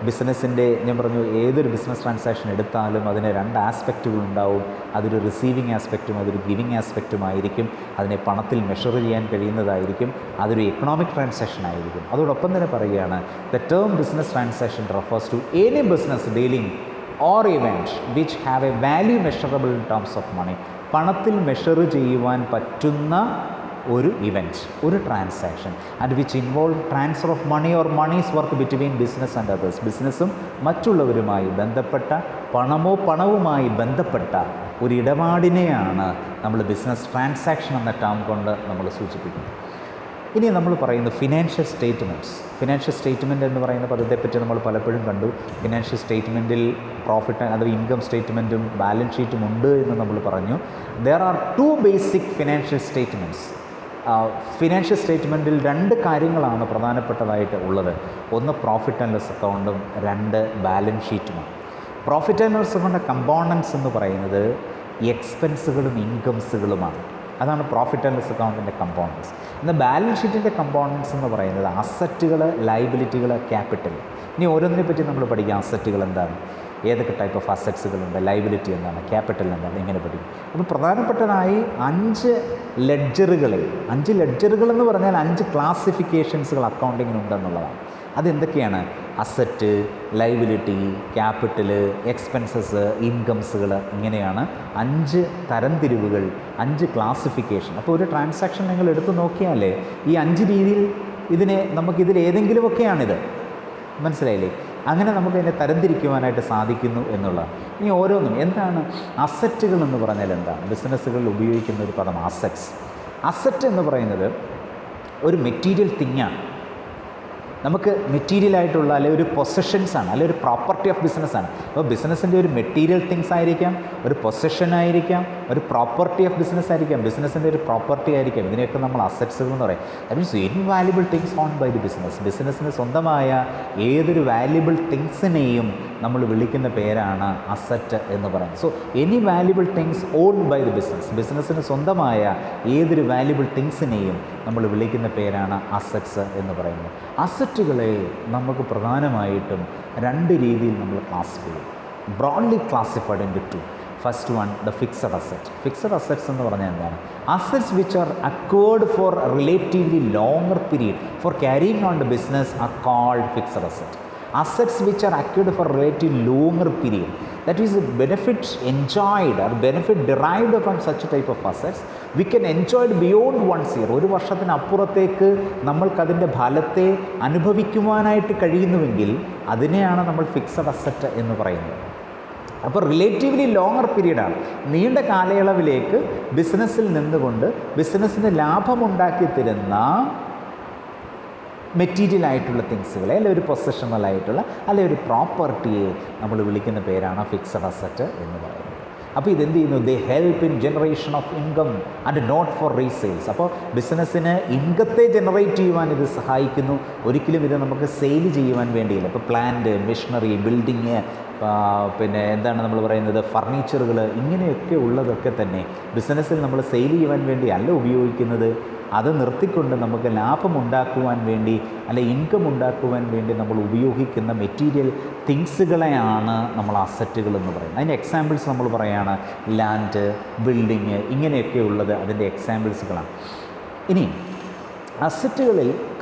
ബിസിനസ്സിൻ്റെ, ഞാൻ പറഞ്ഞു, ഏതൊരു ബിസിനസ് ട്രാൻസാക്ഷൻ എടുത്താലും അതിന് 2 ആസ്പെക്റ്റുകൾ ഉണ്ടാവും. അതൊരു റിസീവിങ് ആസ്പെക്റ്റും അതൊരു ഗിവിങ് ആസ്പെക്റ്റും ആയിരിക്കും. അതിനെ പണത്തിൽ മെഷർ ചെയ്യാൻ കഴിയുന്നതായിരിക്കും. അതൊരു എക്കണോമിക് ട്രാൻസാക്ഷൻ ആയിരിക്കും. അതോടൊപ്പം തന്നെ പറയുകയാണ് the term business transaction refers to any business dealing or event which have a value measurable in terms of money. പണത്തിൽ മെഷർ ചെയ്യുവാൻ പറ്റുന്ന ഒരു ഇവൻറ്റ്, ഒരു transaction, and which involve transfer of money or monies work between business and others. ബിസിനസ്സും മറ്റുള്ളവരുമായി ബന്ധപ്പെട്ട പണവുമായി ബന്ധപ്പെട്ട ഒരു ഇടപാടിനെയാണ് നമ്മൾ ബിസിനസ് ട്രാൻസാക്ഷൻ എന്ന ടേം കൊണ്ട് നമ്മൾ സൂചിപ്പിക്കുന്നത്. ഇനി നമ്മൾ പറയുന്നത് ഫിനാൻഷ്യൽ സ്റ്റേറ്റ്മെൻറ്റ്സ്. ഫിനാൻഷ്യൽ സ്റ്റേറ്റ്മെൻറ്റ് എന്ന് പറയുന്ന പദത്തെപ്പറ്റി നമ്മൾ പലപ്പോഴും കണ്ടു. ഫിനാൻഷ്യൽ സ്റ്റേറ്റ്മെൻറ്റിൽ പ്രോഫിറ്റ് അഥവാ ഇൻകം സ്റ്റേറ്റ്മെൻറ്റും ബാലൻസ് ഷീറ്റും ഉണ്ട് എന്ന് നമ്മൾ പറഞ്ഞു. There are 2 basic financial statements. Financial സ്റ്റേറ്റ്മെൻറ്റിൽ രണ്ട് കാര്യങ്ങളാണ് പ്രധാനപ്പെട്ടതായിട്ട് ഉള്ളത്. ഒന്ന് പ്രോഫിറ്റ് ആൻഡ് ലോസ് അക്കൗണ്ടും, രണ്ട് ബാലൻസ് ഷീറ്റുമാണ്. പ്രോഫിറ്റ് ആൻഡ് ലോസ് അക്കൗണ്ടിൻ്റെ കമ്പോണൻസ് എന്ന് പറയുന്നത് എക്സ്പെൻസുകളും ഇൻകംസുകളുമാണ്. അതാണ് പ്രോഫിറ്റ് ആൻഡ് ലോസ് അക്കൗണ്ടിൻ്റെ കമ്പോണൻസ്. എന്നാൽ ബാലൻസ് ഷീറ്റിൻ്റെ കമ്പോണൻസ് എന്ന് പറയുന്നത് അസറ്റുകൾ, ലയബിലിറ്റികൾ, ക്യാപിറ്റൽ. ഇനി ഓരോന്നിനെ പറ്റി നമ്മൾ പഠിക്കുക. അസറ്റുകൾ എന്താണ്, ഏതൊക്കെ ടൈപ്പ് ഓഫ് അസറ്റ്സുകളുണ്ട്, ലയബിലിറ്റി എന്താണ്, ക്യാപിറ്റൽ എന്താണ്, ഇങ്ങനെ പഠിക്കും. അപ്പോൾ പ്രധാനപ്പെട്ടതായി 5 ലെഡ്ജറുകൾ എന്ന് പറഞ്ഞാൽ 5 ക്ലാസിഫിക്കേഷൻസുകൾ അക്കൗണ്ടിങ്ങിനുണ്ടെന്നുള്ളതാണ്. അതെന്തൊക്കെയാണ്? അസറ്റ്, ലയബിലിറ്റി, ക്യാപിറ്റൽ, എക്സ്പെൻസസ്, ഇൻകംസുകൾ, ഇങ്ങനെയാണ് 5 തരംതിരിവുകൾ, 5 ക്ലാസിഫിക്കേഷൻ. അപ്പോൾ ഒരു ട്രാൻസാക്ഷൻ നിങ്ങൾ എടുത്തു നോക്കിയാലേ ഈ 5 രീതിയിൽ നമുക്കിതിലേതെങ്കിലുമൊക്കെയാണിത്, മനസ്സിലായില്ലേ? അങ്ങനെ നമുക്ക് ഇതിനെ തരംതിരിക്കുവാനായിട്ട് സാധിക്കുന്നു എന്നുള്ളതാണ്. ഇനി ഓരോന്നും എന്താണ് അസറ്റുകൾ എന്ന് പറഞ്ഞാൽ എന്താണ്? ബിസിനസ്സുകളിൽ ഉപയോഗിക്കുന്ന ഒരു പദം അസറ്റ്സ്. അസറ്റ് എന്ന് പറയുന്നത് ഒരു മെറ്റീരിയൽ തിങ്ങാണ്. നമുക്ക് മെറ്റീരിയലായിട്ടുള്ള അല്ലെങ്കിൽ ഒരു പൊസഷൻസാണ്, അല്ലെങ്കിൽ ഒരു പ്രോപ്പർട്ടി ഓഫ് ബിസിനസ്സാണ്. അപ്പോൾ ബിസിനസ്സിൻ്റെ ഒരു മെറ്റീരിയൽ തിങ്സ് ആയിരിക്കാം, ഒരു പൊസഷൻ ആയിരിക്കാം, ഒരു പ്രോപ്പർട്ടി ഓഫ് ബിസിനസ് ആയിരിക്കാം, ബിസിനസ്സിൻ്റെ ഒരു പ്രോപ്പർട്ടി ആയിരിക്കാം. ഇതിനെയൊക്കെ നമ്മൾ അസറ്റ്സുകൾ എന്ന് പറയും. That means any valuable things own by the business. ബിസിനസ്സിന് സ്വന്തമായ ഏതൊരു വാല്യുബിൾ തിങ്സിനെയും നമ്മൾ വിളിക്കുന്ന പേരാണ് അസറ്റ് എന്ന് പറയുന്നത്. So any valuable things own by the business. ബിസിനസ്സിന് സ്വന്തമായ ഏതൊരു വാല്യുബിൾ തിങ്സിനെയും നമ്മൾ വിളിക്കുന്ന പേരാണ് അസറ്റ്സ് എന്ന് പറയുന്നത്. അസറ്റുകളെ നമുക്ക് പ്രധാനമായിട്ടും 2 രീതിയിൽ നമ്മൾ ക്ലാസിഫൈ ചെയ്യും. Broadly classified into 2. First one, the fixed asset. Fixed assets എന്ന് പറഞ്ഞാൽ എന്താണ്? Assets which are acquired for relatively longer period for carrying on the business are called fixed asset. Assets which are acquired for relatively longer period, that is benefits enjoyed or benefit derived from such type of assets we can enjoy it beyond 1 year. ഒരു വർഷത്തിനപ്പുറത്തേക്ക് നമ്മൾക്കതിൻ്റെ ഫലത്തെ അനുഭവിക്കുവാനായിട്ട് കഴിയുന്നുവെങ്കിൽ അതിനെയാണ് നമ്മൾ fixed asset എന്ന് പറയുന്നത്. അപ്പോൾ relatively longer പീരീഡാണ്. നീണ്ട കാലയളവിലേക്ക് ബിസിനസ്സിൽ നിന്നുകൊണ്ട് ബിസിനസ്സിന് ലാഭമുണ്ടാക്കി തരുന്ന മെറ്റീരിയൽ ആയിട്ടുള്ള തിങ്സുകളെ, അല്ലെങ്കിൽ ഒരു പൊസഷണലായിട്ടുള്ള അല്ലെങ്കിൽ ഒരു പ്രോപ്പർട്ടിയെ നമ്മൾ വിളിക്കുന്ന പേരാണ് ഫിക്സഡ് അസറ്റ് എന്ന് പറയുന്നത്. അപ്പോൾ ഇതെന്ത് ചെയ്യുന്നു? They help in generation of income and not for resales. അപ്പോൾ ബിസിനസ്സിന് ഇൻകത്തെ ജനറേറ്റ് ചെയ്യുവാൻ ഇത് സഹായിക്കുന്നു. ഒരിക്കലും ഇത് നമുക്ക് സെയിൽ ചെയ്യുവാൻ വേണ്ടിയില്ല. ഇപ്പോൾ പ്ലാന്റ്, മെഷീനറി, ബിൽഡിങ്, പിന്നെ എന്താണ് നമ്മൾ പറയുന്നത്, ഫർണിച്ചറുകൾ, ഇങ്ങനെയൊക്കെ ഉള്ളതൊക്കെ തന്നെ ബിസിനസ്സിൽ നമ്മൾ സെയിൽ ചെയ്യുവാൻ വേണ്ടി അല്ല ഉപയോഗിക്കുന്നത്. അത് നിർത്തിക്കൊണ്ട് നമുക്ക് ലാഭമുണ്ടാക്കുവാൻ വേണ്ടി അല്ലെ ഇൻകം ഉണ്ടാക്കുവാൻ വേണ്ടി നമ്മൾ ഉപയോഗിക്കുന്ന മെറ്റീരിയൽ തിങ്സുകളെയാണ് നമ്മൾ അസറ്റുകൾ എന്ന് പറയുന്നത്. അതിൻ്റെ എക്സാമ്പിൾസ് നമ്മൾ പറയുകയാണ് ലാൻഡ്, ബിൽഡിങ്, ഇങ്ങനെയൊക്കെ ഉള്ളത് അതിൻ്റെ എക്സാമ്പിൾസുകളാണ്. ഇനി അസറ്റുകളിൽ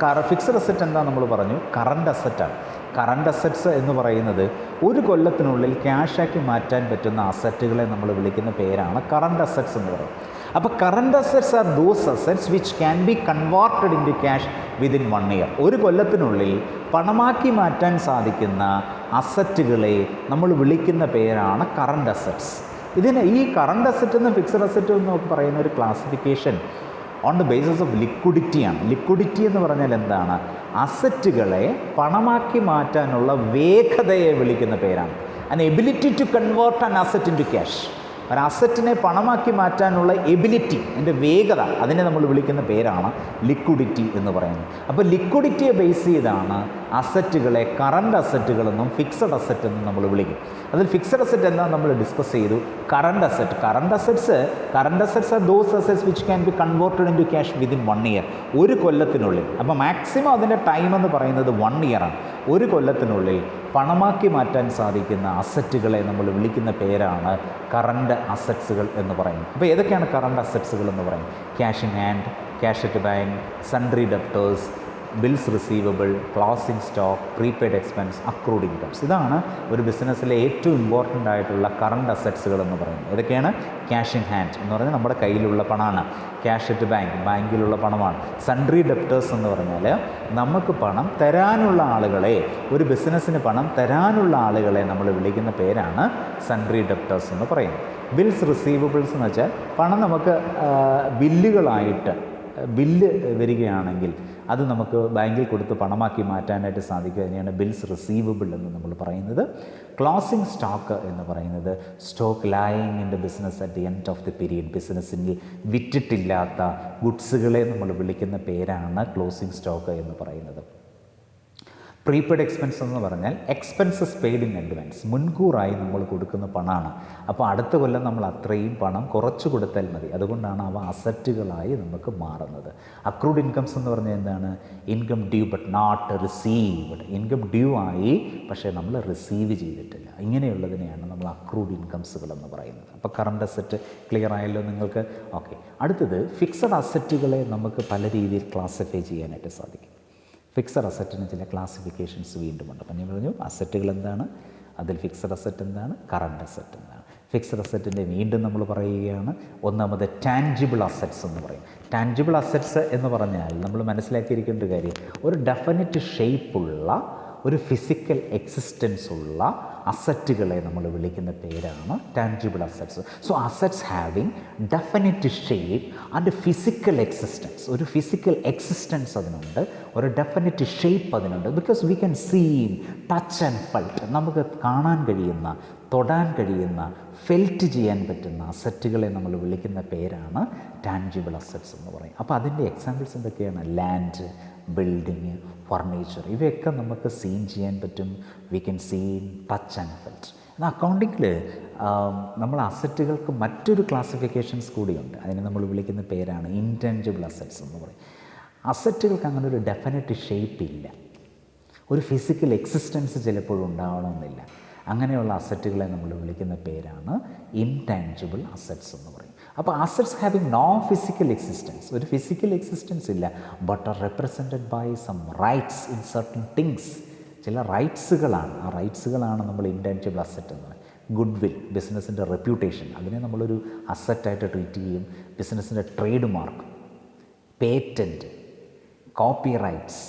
ഫിക്സഡ് അസറ്റ് എന്താ നമ്മൾ പറഞ്ഞു? കറണ്ട് അസറ്റാണ്. കറണ്ട് അസറ്റ്സ് എന്ന് പറയുന്നത് ഒരു കൊല്ലത്തിനുള്ളിൽ ക്യാഷാക്കി മാറ്റാൻ പറ്റുന്ന അസറ്റുകളെ നമ്മൾ വിളിക്കുന്ന പേരാണ് കറണ്ട് അസറ്റ്സ് എന്ന് പറയുന്നത്. അപ്പോൾ current assets are those assets which can be converted in to cash within 1 year. ഒരു കൊല്ലത്തിനുള്ളിൽ പണമാക്കി മാറ്റാൻ സാധിക്കുന്ന അസറ്റുകളെ നമ്മൾ വിളിക്കുന്ന പേരാണ് കറണ്ട് അസറ്റ്സ്. ഈ കറണ്ട് അസറ്റ് എന്നും ഫിക്സഡ് അസറ്റ് എന്നൊക്കെ പറയുന്ന ഒരു classification on the basis of ലിക്വിഡിറ്റിയാണ്. ലിക്വിഡിറ്റി എന്ന് പറഞ്ഞാൽ എന്താണ്? അസറ്റുകളെ പണമാക്കി മാറ്റാനുള്ള വേഗതയെ വിളിക്കുന്ന പേരാണ്. An ability to convert an asset in to cash. ഒരു അസറ്റിനെ പണമാക്കി മാറ്റാനുള്ള എബിലിറ്റി, അതിൻ്റെ വേഗത, അതിനെ നമ്മൾ വിളിക്കുന്ന പേരാണ് ലിക്വിഡിറ്റി എന്ന് പറയുന്നത്. അപ്പോൾ ലിക്വിഡിറ്റിയെ ബേസ് ചെയ്താണ് അസറ്റുകളെ കറണ്ട് അസറ്റുകളെന്നും ഫിക്സഡ് അസറ്റ് എന്നും നമ്മൾ വിളിക്കും. അതിൽ ഫിക്സഡ് അസറ്റ് എന്താണെന്ന് നമ്മൾ ഡിസ്കസ് ചെയ്തു. Current assets are those assets which can be converted in to cash within 1 year. ഒരു കൊല്ലത്തിനുള്ളിൽ. അപ്പോൾ മാക്സിമം അതിൻ്റെ ടൈം എന്ന് പറയുന്നത് 1 ഇയറാണ്. ഒരു കൊല്ലത്തിനുള്ളിൽ പണമാക്കി മാറ്റാൻ സാധിക്കുന്ന അസറ്റുകളെ നമ്മൾ വിളിക്കുന്ന പേരാണ് കറണ്ട് അസറ്റ്സുകൾ എന്ന് പറയുന്നത്. അപ്പോൾ ഏതൊക്കെയാണ് കറണ്ട് അസറ്റ്സുകൾ എന്ന് പറയുന്നത്? Cash in hand, cash at bank, sundry debtors, bills receivable, closing stock, prepaid expense, accrued incomes. ഇതാണ് ഒരു ബിസിനസ്സിലെ ഏറ്റവും ഇമ്പോർട്ടൻ്റ് ആയിട്ടുള്ള കറണ്ട് അസറ്റ്സുകൾ എന്ന് പറയുന്നത്. ഇതൊക്കെയാണ് ക്യാഷ് ഇൻ ഹാൻഡ് എന്ന് പറഞ്ഞാൽ നമ്മുടെ കയ്യിലുള്ള പണമാണ്. ക്യാഷ് അറ്റ് ബാങ്ക്, ബാങ്കിലുള്ള പണമാണ്. സൺട്രി ഡെപ്റ്റേഴ്സ് എന്ന് പറഞ്ഞാൽ നമുക്ക് പണം തരാനുള്ള ആളുകളെ, ഒരു ബിസിനസ്സിന് പണം തരാനുള്ള ആളുകളെ നമ്മൾ വിളിക്കുന്ന പേരാണ് സൺട്രി ഡെപ്റ്റേഴ്സ് എന്ന് പറയുന്നത്. ബിൽസ് റിസീവബിൾസ് എന്ന് വെച്ചാൽ പണം നമുക്ക് ബില്ല് വരികയാണെങ്കിൽ അത് നമുക്ക് ബാങ്കിൽ കൊടുത്ത് പണമാക്കി മാറ്റാനായിട്ട് സാധിക്കും. അതിനെയാണ് ബിൽസ് റിസീവബിൾ എന്ന് നമ്മൾ പറയുന്നത്. ക്ലോസിംഗ് സ്റ്റോക്ക് എന്ന് പറയുന്നത് stock lying in the business at the end of the period. ബിസിനസ്സിൽ വിറ്റിട്ടില്ലാത്ത ഗുഡ്സുകളെ നമ്മൾ വിളിക്കുന്ന പേരാണ് ക്ലോസിംഗ് സ്റ്റോക്ക് എന്ന് പറയുന്നത്. പ്രീപെയ്ഡ് എക്സ്പെൻസ് എന്ന് പറഞ്ഞാൽ എക്സ്പെൻസസ് പെയ്ഡ് ഇൻ അഡ്വാൻസ്, മുൻകൂറായി നമ്മൾ കൊടുക്കുന്ന പണമാണ്. അപ്പോൾ അടുത്ത കൊല്ലം നമ്മൾ അത്രയും പണം കുറച്ച് കൊടുത്താൽ മതി. അതുകൊണ്ടാണ് അവ അസറ്റുകളായി നമുക്ക് മാറുന്നത്. അക്രൂഡ് ഇൻകംസ് എന്ന് പറഞ്ഞാൽ എന്താണ്? Income due but not received. Income due ആയി പക്ഷേ നമ്മൾ റിസീവ് ചെയ്തിട്ടില്ല. ഇങ്ങനെയുള്ളതിനെയാണ് നമ്മൾ അക്രൂഡ് ഇൻകംസുകൾ എന്ന് പറയുന്നത്. അപ്പോൾ കറണ്ട് അസറ്റ് ക്ലിയർ ആയല്ലോ നിങ്ങൾക്ക്? ഓക്കെ. അടുത്തത് ഫിക്സഡ് അസറ്റുകളെ നമുക്ക് പല രീതിയിൽ ക്ലാസിഫൈ ചെയ്യാനായിട്ട് സാധിക്കും. ഫിക്സഡ് അസറ്റിന് ചില ക്ലാസിഫിക്കേഷൻസ് വീണ്ടുമുണ്ട്. അപ്പം ഞാൻ പറഞ്ഞു അസറ്റുകൾ എന്താണ്, അതിൽ ഫിക്സഡ് അസറ്റ് എന്താണ്, കറണ്ട് അസറ്റ് എന്താണ്. ഫിക്സഡ് അസറ്റിൻ്റെ വീണ്ടും നമ്മൾ പറയുകയാണ്. ഒന്നാമത് ടാൻജിബിൾ അസറ്റ്സ് എന്ന് പറയും. ടാൻജിബിൾ അസറ്റ്സ് എന്ന് പറഞ്ഞാൽ നമ്മൾ മനസ്സിലാക്കിയിരിക്കേണ്ട ഒരു കാര്യം, ഒരു ഡെഫിനിറ്റ് ഷേപ്പുള്ള ഒരു ഫിസിക്കൽ എക്സിസ്റ്റൻസ് ഉള്ള അസറ്റുകളെ നമ്മൾ വിളിക്കുന്ന പേരാണ് tangible assets. So assets having definite shape and physical existence. ഒരു ഫിസിക്കൽ എക്സിസ്റ്റൻസ് അതിനുണ്ട്, ഒരു ഡെഫിനിറ്റ് ഷേപ്പ് അതിനുണ്ട്. Because we can see, touch and felt, നമുക്ക് കാണാൻ കഴിയുന്ന, തൊടാൻ കഴിയുന്ന, ഫെൽറ്റ് ചെയ്യാൻ പറ്റുന്ന അസറ്റുകളെ നമ്മൾ വിളിക്കുന്ന പേരാണ് ടാൻജിബിൾ അസറ്റ്സ് എന്ന് പറയും. അപ്പോൾ അതിൻ്റെ എക്സാമ്പിൾസ് എന്തൊക്കെയാണ്? ലാൻഡ്, ബിൽഡിങ്, ഫർണിച്ചർ, ഇവയൊക്കെ നമുക്ക് സീൻ ചെയ്യാൻ പറ്റും. We can seen, touch and felt. എന്നാൽ അക്കൗണ്ടിങ്ങിൽ നമ്മൾ അസറ്റുകൾക്ക് മറ്റൊരു ക്ലാസിഫിക്കേഷൻസ് കൂടിയുണ്ട്. അതിനെ നമ്മൾ വിളിക്കുന്ന പേരാണ് ഇൻടാൻജിബിൾ അസറ്റ്സ് എന്ന് പറയും. അസറ്റുകൾക്ക് അങ്ങനെ ഒരു ഡെഫിനറ്റ് ഷേപ്പ് ഇല്ല, ഒരു ഫിസിക്കൽ എക്സിസ്റ്റൻസ് ചിലപ്പോഴും ഉണ്ടാവണമെന്നില്ല. അങ്ങനെയുള്ള അസറ്റുകളെ നമ്മൾ വിളിക്കുന്ന പേരാണ് ഇൻടാൻജിബിൾ അസറ്റ്സ് എന്ന് പറയും. അപ്പോൾ assets having no physical existence, ഒരു ഫിസിക്കൽ എക്സിസ്റ്റൻസ് ഇല്ല, but are represented by some rights in certain things. ചില റൈറ്റ്സുകളാണ്, ആ റൈറ്റ്സുകളാണ് നമ്മൾ ഇൻടാൻജിബിൾ അസറ്റ് എന്ന് പറയും. ഗുഡ് വിൽ, ബിസിനസ്സിൻ്റെ റെപ്യൂട്ടേഷൻ, അതിനെ നമ്മളൊരു അസറ്റായിട്ട് ട്രീറ്റ് ചെയ്യും. ബിസിനസ്സിൻ്റെ trade mark, patent, copy rights,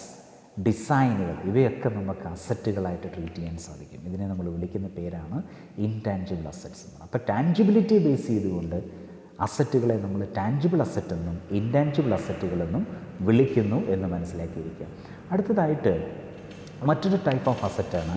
ഡിസൈനുകൾ, ഇവയൊക്കെ നമുക്ക് അസറ്റുകളായിട്ട് ട്രീറ്റ് ചെയ്യാൻ സാധിക്കും. ഇതിനെ നമ്മൾ വിളിക്കുന്ന പേരാണ് ഇൻടാൻജിബിൾ അസറ്റ്സ് എന്ന്. അപ്പോൾ ടാൻജിബിലിറ്റി ബേസ് ചെയ്തുകൊണ്ട് അസറ്റുകളെ നമ്മൾ ടാൻജിബിൾ അസറ്റ് എന്നും ഇൻടാൻജിബിൾ അസറ്റുകളെന്നും വിളിക്കുന്നു എന്ന് മനസ്സിലാക്കിയിരിക്കുക. അടുത്തതായിട്ട് മറ്റൊരു ടൈപ്പ് ഓഫ് അസറ്റാണ്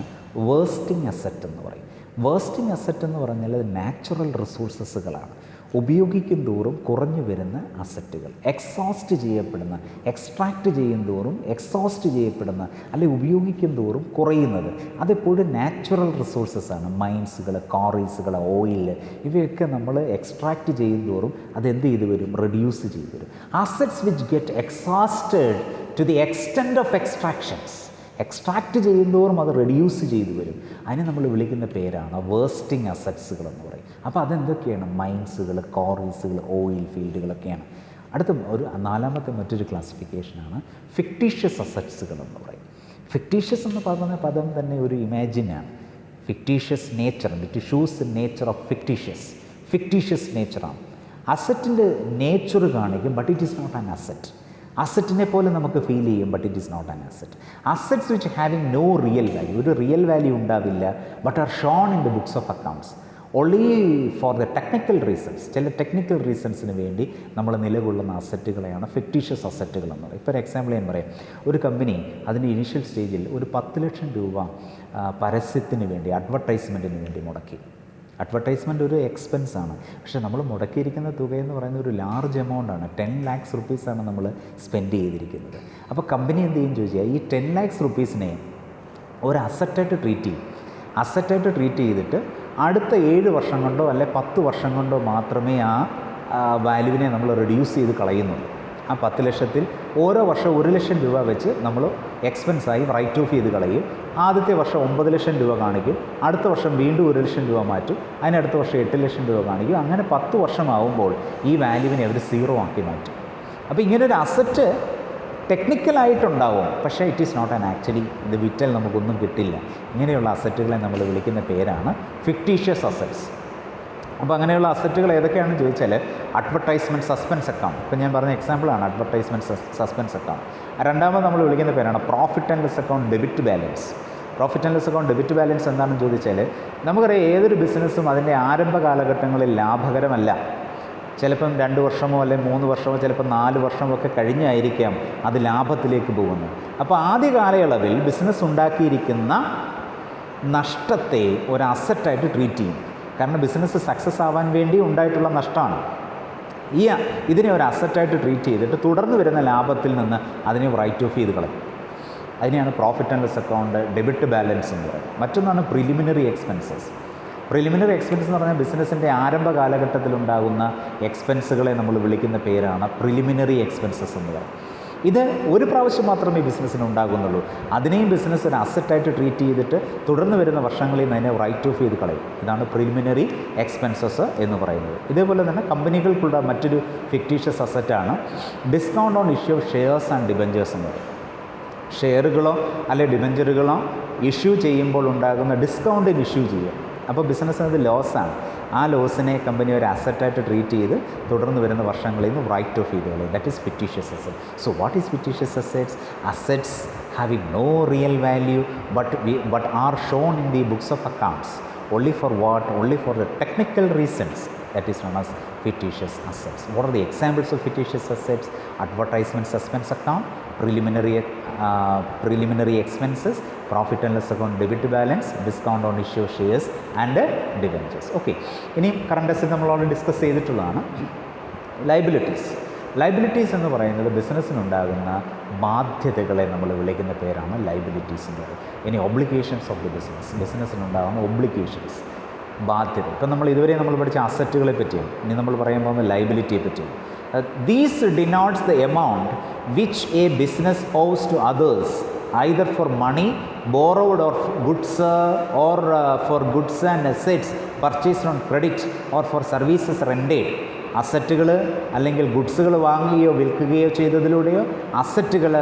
വേസ്റ്റിംഗ് അസറ്റ് എന്ന് പറയും. വേസ്റ്റിംഗ് അസറ്റ് എന്ന് പറഞ്ഞാൽ അത് നാച്ചുറൽ റിസോഴ്സസുകളാണ്, ഉപയോഗിക്കും തോറും കുറഞ്ഞു വരുന്ന അസറ്റുകൾ, എക്സോസ്റ്റ് ചെയ്യപ്പെടുന്ന, എക്സ്ട്രാക്റ്റ് ചെയ്യും തോറും എക്സോസ്റ്റ് ചെയ്യപ്പെടുന്ന, അല്ലെങ്കിൽ ഉപയോഗിക്കും തോറും കുറയുന്നത്, അതെപ്പോഴും നാച്ചുറൽ റിസോഴ്സസാണ്. മൈൻസുകൾ, കോറീസുകൾ, ഓയിൽ, ഇവയൊക്കെ നമ്മൾ എക്സ്ട്രാക്റ്റ് ചെയ്യും തോറും അതെന്ത് ചെയ്ത് വരും? റെഡ്യൂസ് ചെയ്ത് വരും. Assets which get exhausted to the extent of extractions, extract ചെയ്യുന്തോറും അത് റെഡ്യൂസ് ചെയ്തു വരും. അതിനെ നമ്മൾ വിളിക്കുന്ന പേരാണ് വേസ്റ്റിംഗ് അസറ്റ്സുകൾ എന്ന് പറയും. അപ്പോൾ അതെന്തൊക്കെയാണ്? മൈൻസുകൾ, കോറീസുകൾ, ഓയിൽ ഫീൽഡുകളൊക്കെയാണ്. അടുത്ത നാലാമത്തെ മറ്റൊരു ക്ലാസിഫിക്കേഷനാണ് ഫിക്റ്റീഷ്യസ് അസറ്റ്സുകൾ എന്ന് പറയും. ഫിക്റ്റീഷ്യസ് എന്ന് പറയുന്ന പദം തന്നെ ഒരു ഇമാജിനാണ്. Fictitious nature, it shows nature of fictitious നേച്ചറാണ്. അസറ്റിൻ്റെ നേച്ചർ കാണിക്കും, but it is not an asset. അസറ്റിനെ പോലെ നമുക്ക് ഫീൽ ചെയ്യും, but it is not an asset. Assets which having no real value, ഒരു റിയൽ വാല്യൂ ഉണ്ടാവില്ല, but are shown in the books of accounts only for the technical reasons. ചില technical റീസൺസിന് വേണ്ടി നമ്മൾ നിലകൊള്ളുന്ന അസറ്റുകളെയാണ് ഫിക്റ്റീഷ്യസ് അസറ്റുകൾ എന്ന് പറയും. ഇപ്പോൾ ഒരു എക്സാമ്പിൾ ഞാൻ പറയാം. ഒരു കമ്പനി അതിൻ്റെ ഇനീഷ്യൽ സ്റ്റേജിൽ ഒരു 10 ലക്ഷം രൂപ പരസ്യത്തിന് വേണ്ടി, അഡ്വർടൈസ്മെൻറ്റിന് വേണ്ടി മുടക്കി. അഡ്വർടൈസ്മെൻ്റ് ഒരു എക്സ്പെൻസാണ്, പക്ഷേ നമ്മൾ മുടക്കിയിരിക്കുന്ന തുകയെന്ന് പറയുന്നത് ഒരു ലാർജ് എമൗണ്ടാണ്. 10 lakhs റുപ്പീസാണ് നമ്മൾ സ്പെൻഡ് ചെയ്തിരിക്കുന്നത്. അപ്പോൾ കമ്പനി എന്ത് ചെയ്യും ചോദിച്ചാൽ, ഈ 10 lakhs റുപ്പീസിനെ ഒരു അസറ്റായിട്ട് ട്രീറ്റ് ചെയ്യും. അസറ്റായിട്ട് ട്രീറ്റ് ചെയ്തിട്ട് അടുത്ത 7 വർഷം കൊണ്ടോ അല്ലെ 10 വർഷം കൊണ്ടോ മാത്രമേ ആ വാല്യൂവിനെ നമ്മൾ റെഡ്യൂസ് ചെയ്ത് കളയുന്നുള്ളൂ. ആ 10 ലക്ഷത്തിൽ ഓരോ വർഷം 1 ലക്ഷം രൂപ വെച്ച് നമ്മൾ എക്സ്പെൻസായി റൈറ്റ് ഓഫ് ചെയ്ത് കളയും. ആദ്യത്തെ വർഷം 9 ലക്ഷം രൂപ കാണിക്കും, അടുത്ത വർഷം വീണ്ടും 1 ലക്ഷം രൂപ മാറ്റും, അതിനടുത്ത വർഷം 8 ലക്ഷം രൂപ കാണിക്കും. അങ്ങനെ 10 വർഷമാവുമ്പോൾ ഈ വാല്യൂവിനെ അവർ 0 ആക്കി മാറ്റും. അപ്പോൾ ഇങ്ങനൊരു അസറ്റ് ടെക്നിക്കലായിട്ടുണ്ടാവും, പക്ഷേ it is not an actually, ഇത് വിറ്റാൽ നമുക്കൊന്നും കിട്ടില്ല. ഇങ്ങനെയുള്ള അസറ്റുകളെ നമ്മൾ വിളിക്കുന്ന പേരാണ് ഫിക്റ്റീഷ്യസ് അസറ്റ്സ്. അപ്പോൾ അങ്ങനെയുള്ള അസറ്റുകൾ ഏതൊക്കെയാണെന്ന് ചോദിച്ചാൽ, അഡ്വർടൈസ്മെൻറ്റ് സസ്പെൻസ് അക്കൗണ്ട്, ഇപ്പോൾ ഞാൻ പറഞ്ഞ എക്സാമ്പിളാണ് അഡ്വർടൈസ്മെൻറ്റ് സസ്പെൻസ് അക്കൗണ്ട്. രണ്ടാമത് നമ്മൾ വിളിക്കുന്ന പേരാണ് profit and loss account debit balance. Profit and loss account debit balance എന്താണെന്ന് ചോദിച്ചാൽ, നമുക്കറിയാം ഏതൊരു ബിസിനസ്സും അതിൻ്റെ ആരംഭ കാലഘട്ടങ്ങളിൽ ലാഭകരമല്ല. ചിലപ്പം 2 വർഷമോ അല്ലെങ്കിൽ 3 വർഷമോ ചിലപ്പോൾ 4 വർഷമോ ഒക്കെ കഴിഞ്ഞായിരിക്കാം അത് ലാഭത്തിലേക്ക് പോകുന്നത്. അപ്പോൾ ആദ്യ കാലയളവിൽ ബിസിനസ് ഉണ്ടാക്കിയിരിക്കുന്ന നഷ്ടത്തെ ഒരു അസറ്റായിട്ട് ട്രീറ്റ് ചെയ്യും. കാരണം ബിസിനസ് സക്സസ് ആവാൻ വേണ്ടി ഉണ്ടായിട്ടുള്ള നഷ്ടമാണ്. ഇതിനെ ഒരു അസറ്റായിട്ട് ട്രീറ്റ് ചെയ്തിട്ട് തുടർന്ന് വരുന്ന ലാഭത്തിൽ നിന്ന് അതിനെ റൈറ്റ് ഓഫ് ചെയ്ത് കളയും. അതിനെയാണ് profit and loss account, debit balance എന്ന് പറയുന്നത്. മറ്റൊന്നാണ് പ്രിലിമിനറി എക്സ്പെൻസസ്. പ്രിലിമിനറി എക്സ്പെൻസ് എന്ന് പറഞ്ഞാൽ ബിസിനസ്സിൻ്റെ ആരംഭ കാലഘട്ടത്തിലുണ്ടാകുന്ന എക്സ്പെൻസുകളെ നമ്മൾ വിളിക്കുന്ന പേരാണ് പ്രിലിമിനറി എക്സ്പെൻസസ് എന്ന് പറയുന്നത്. ഇത് ഒരു പ്രാവശ്യം മാത്രമേ ബിസിനസ്സിന് ഉണ്ടാകുന്നുള്ളൂ. അതിനെയും ബിസിനസ് ഒരു അസറ്റായിട്ട് ട്രീറ്റ് ചെയ്തിട്ട് തുടർന്ന് വരുന്ന വർഷങ്ങളിൽ നിന്ന് അതിനെ റൈറ്റ് ഓഫ് ചെയ്ത് കളയും. ഇതാണ് പ്രിലിമിനറി എക്സ്പെൻസസ് എന്ന് പറയുന്നത്. ഇതേപോലെ തന്നെ കമ്പനികൾക്കുള്ള മറ്റൊരു ഫിക്റ്റീഷ്യസ് അസറ്റാണ് discount on issue of shares and debentures എന്ന് പറയും. ഷെയറുകളോ അല്ലെങ്കിൽ ഡിബഞ്ചറുകളോ ഇഷ്യൂ ചെയ്യുമ്പോൾ ഉണ്ടാകുന്ന ഡിസ്കൗണ്ടിന് ഇഷ്യൂ ചെയ്യുക. അപ്പോൾ ബിസിനസ്സിന് അത് ലോസാണ്. ആ ലോസിനെ കമ്പനി ഒരു അസറ്റായിട്ട് ട്രീറ്റ് ചെയ്ത് തുടർന്ന് വരുന്ന വർഷങ്ങളിൽ നിന്ന് റൈറ്റ് ഓഫ് ചെയ്ത് കളയും. That is fictitious asset. So what is fictitious assets? Assets having no real value but are shown in the books of accounts only for what? Only for the technical reasons. That is known as fictitious assets. What are the examples of fictitious assets? Advertisement suspense account, preliminary expenses, profit and loss account, debit balance, discount on issue of shares and debentures. Okay. ഇനി current asset നമ്മൾ already discuss ചെയ്തിട്ടുള്ളതാണ്. Liabilities എന്ന് പറയുന്നത് ബിസിനസ്സിനുണ്ടാകുന്ന ബാധ്യതകളെ നമ്മൾ വിളിക്കുന്ന പേരാണ് liabilities എന്ന് പറയുന്നത്. ഇനി ഒബ്ലിഗേഷൻസ് ഓഫ് ദി ബിസിനസ്സിനുണ്ടാകുന്ന ഒബ്ലിഗേഷൻസ്, ബാധ്യത. ഇപ്പം നമ്മൾ ഇതുവരെ നമ്മൾ പഠിച്ച അസറ്റുകളെ പറ്റിയും ഇനി നമ്മൾ പറയാൻ പോകുന്ന ലൈബിലിറ്റിയെ പറ്റിയും. These denotes the amount which a business owes to others either for money borrowed or goods for goods and assets purchased on credit or for services rendered. അസറ്റുകൾ അല്ലെങ്കിൽ ഗുഡ്സുകൾ വാങ്ങുകയോ വിൽക്കുകയോ ചെയ്തതിലൂടെയോ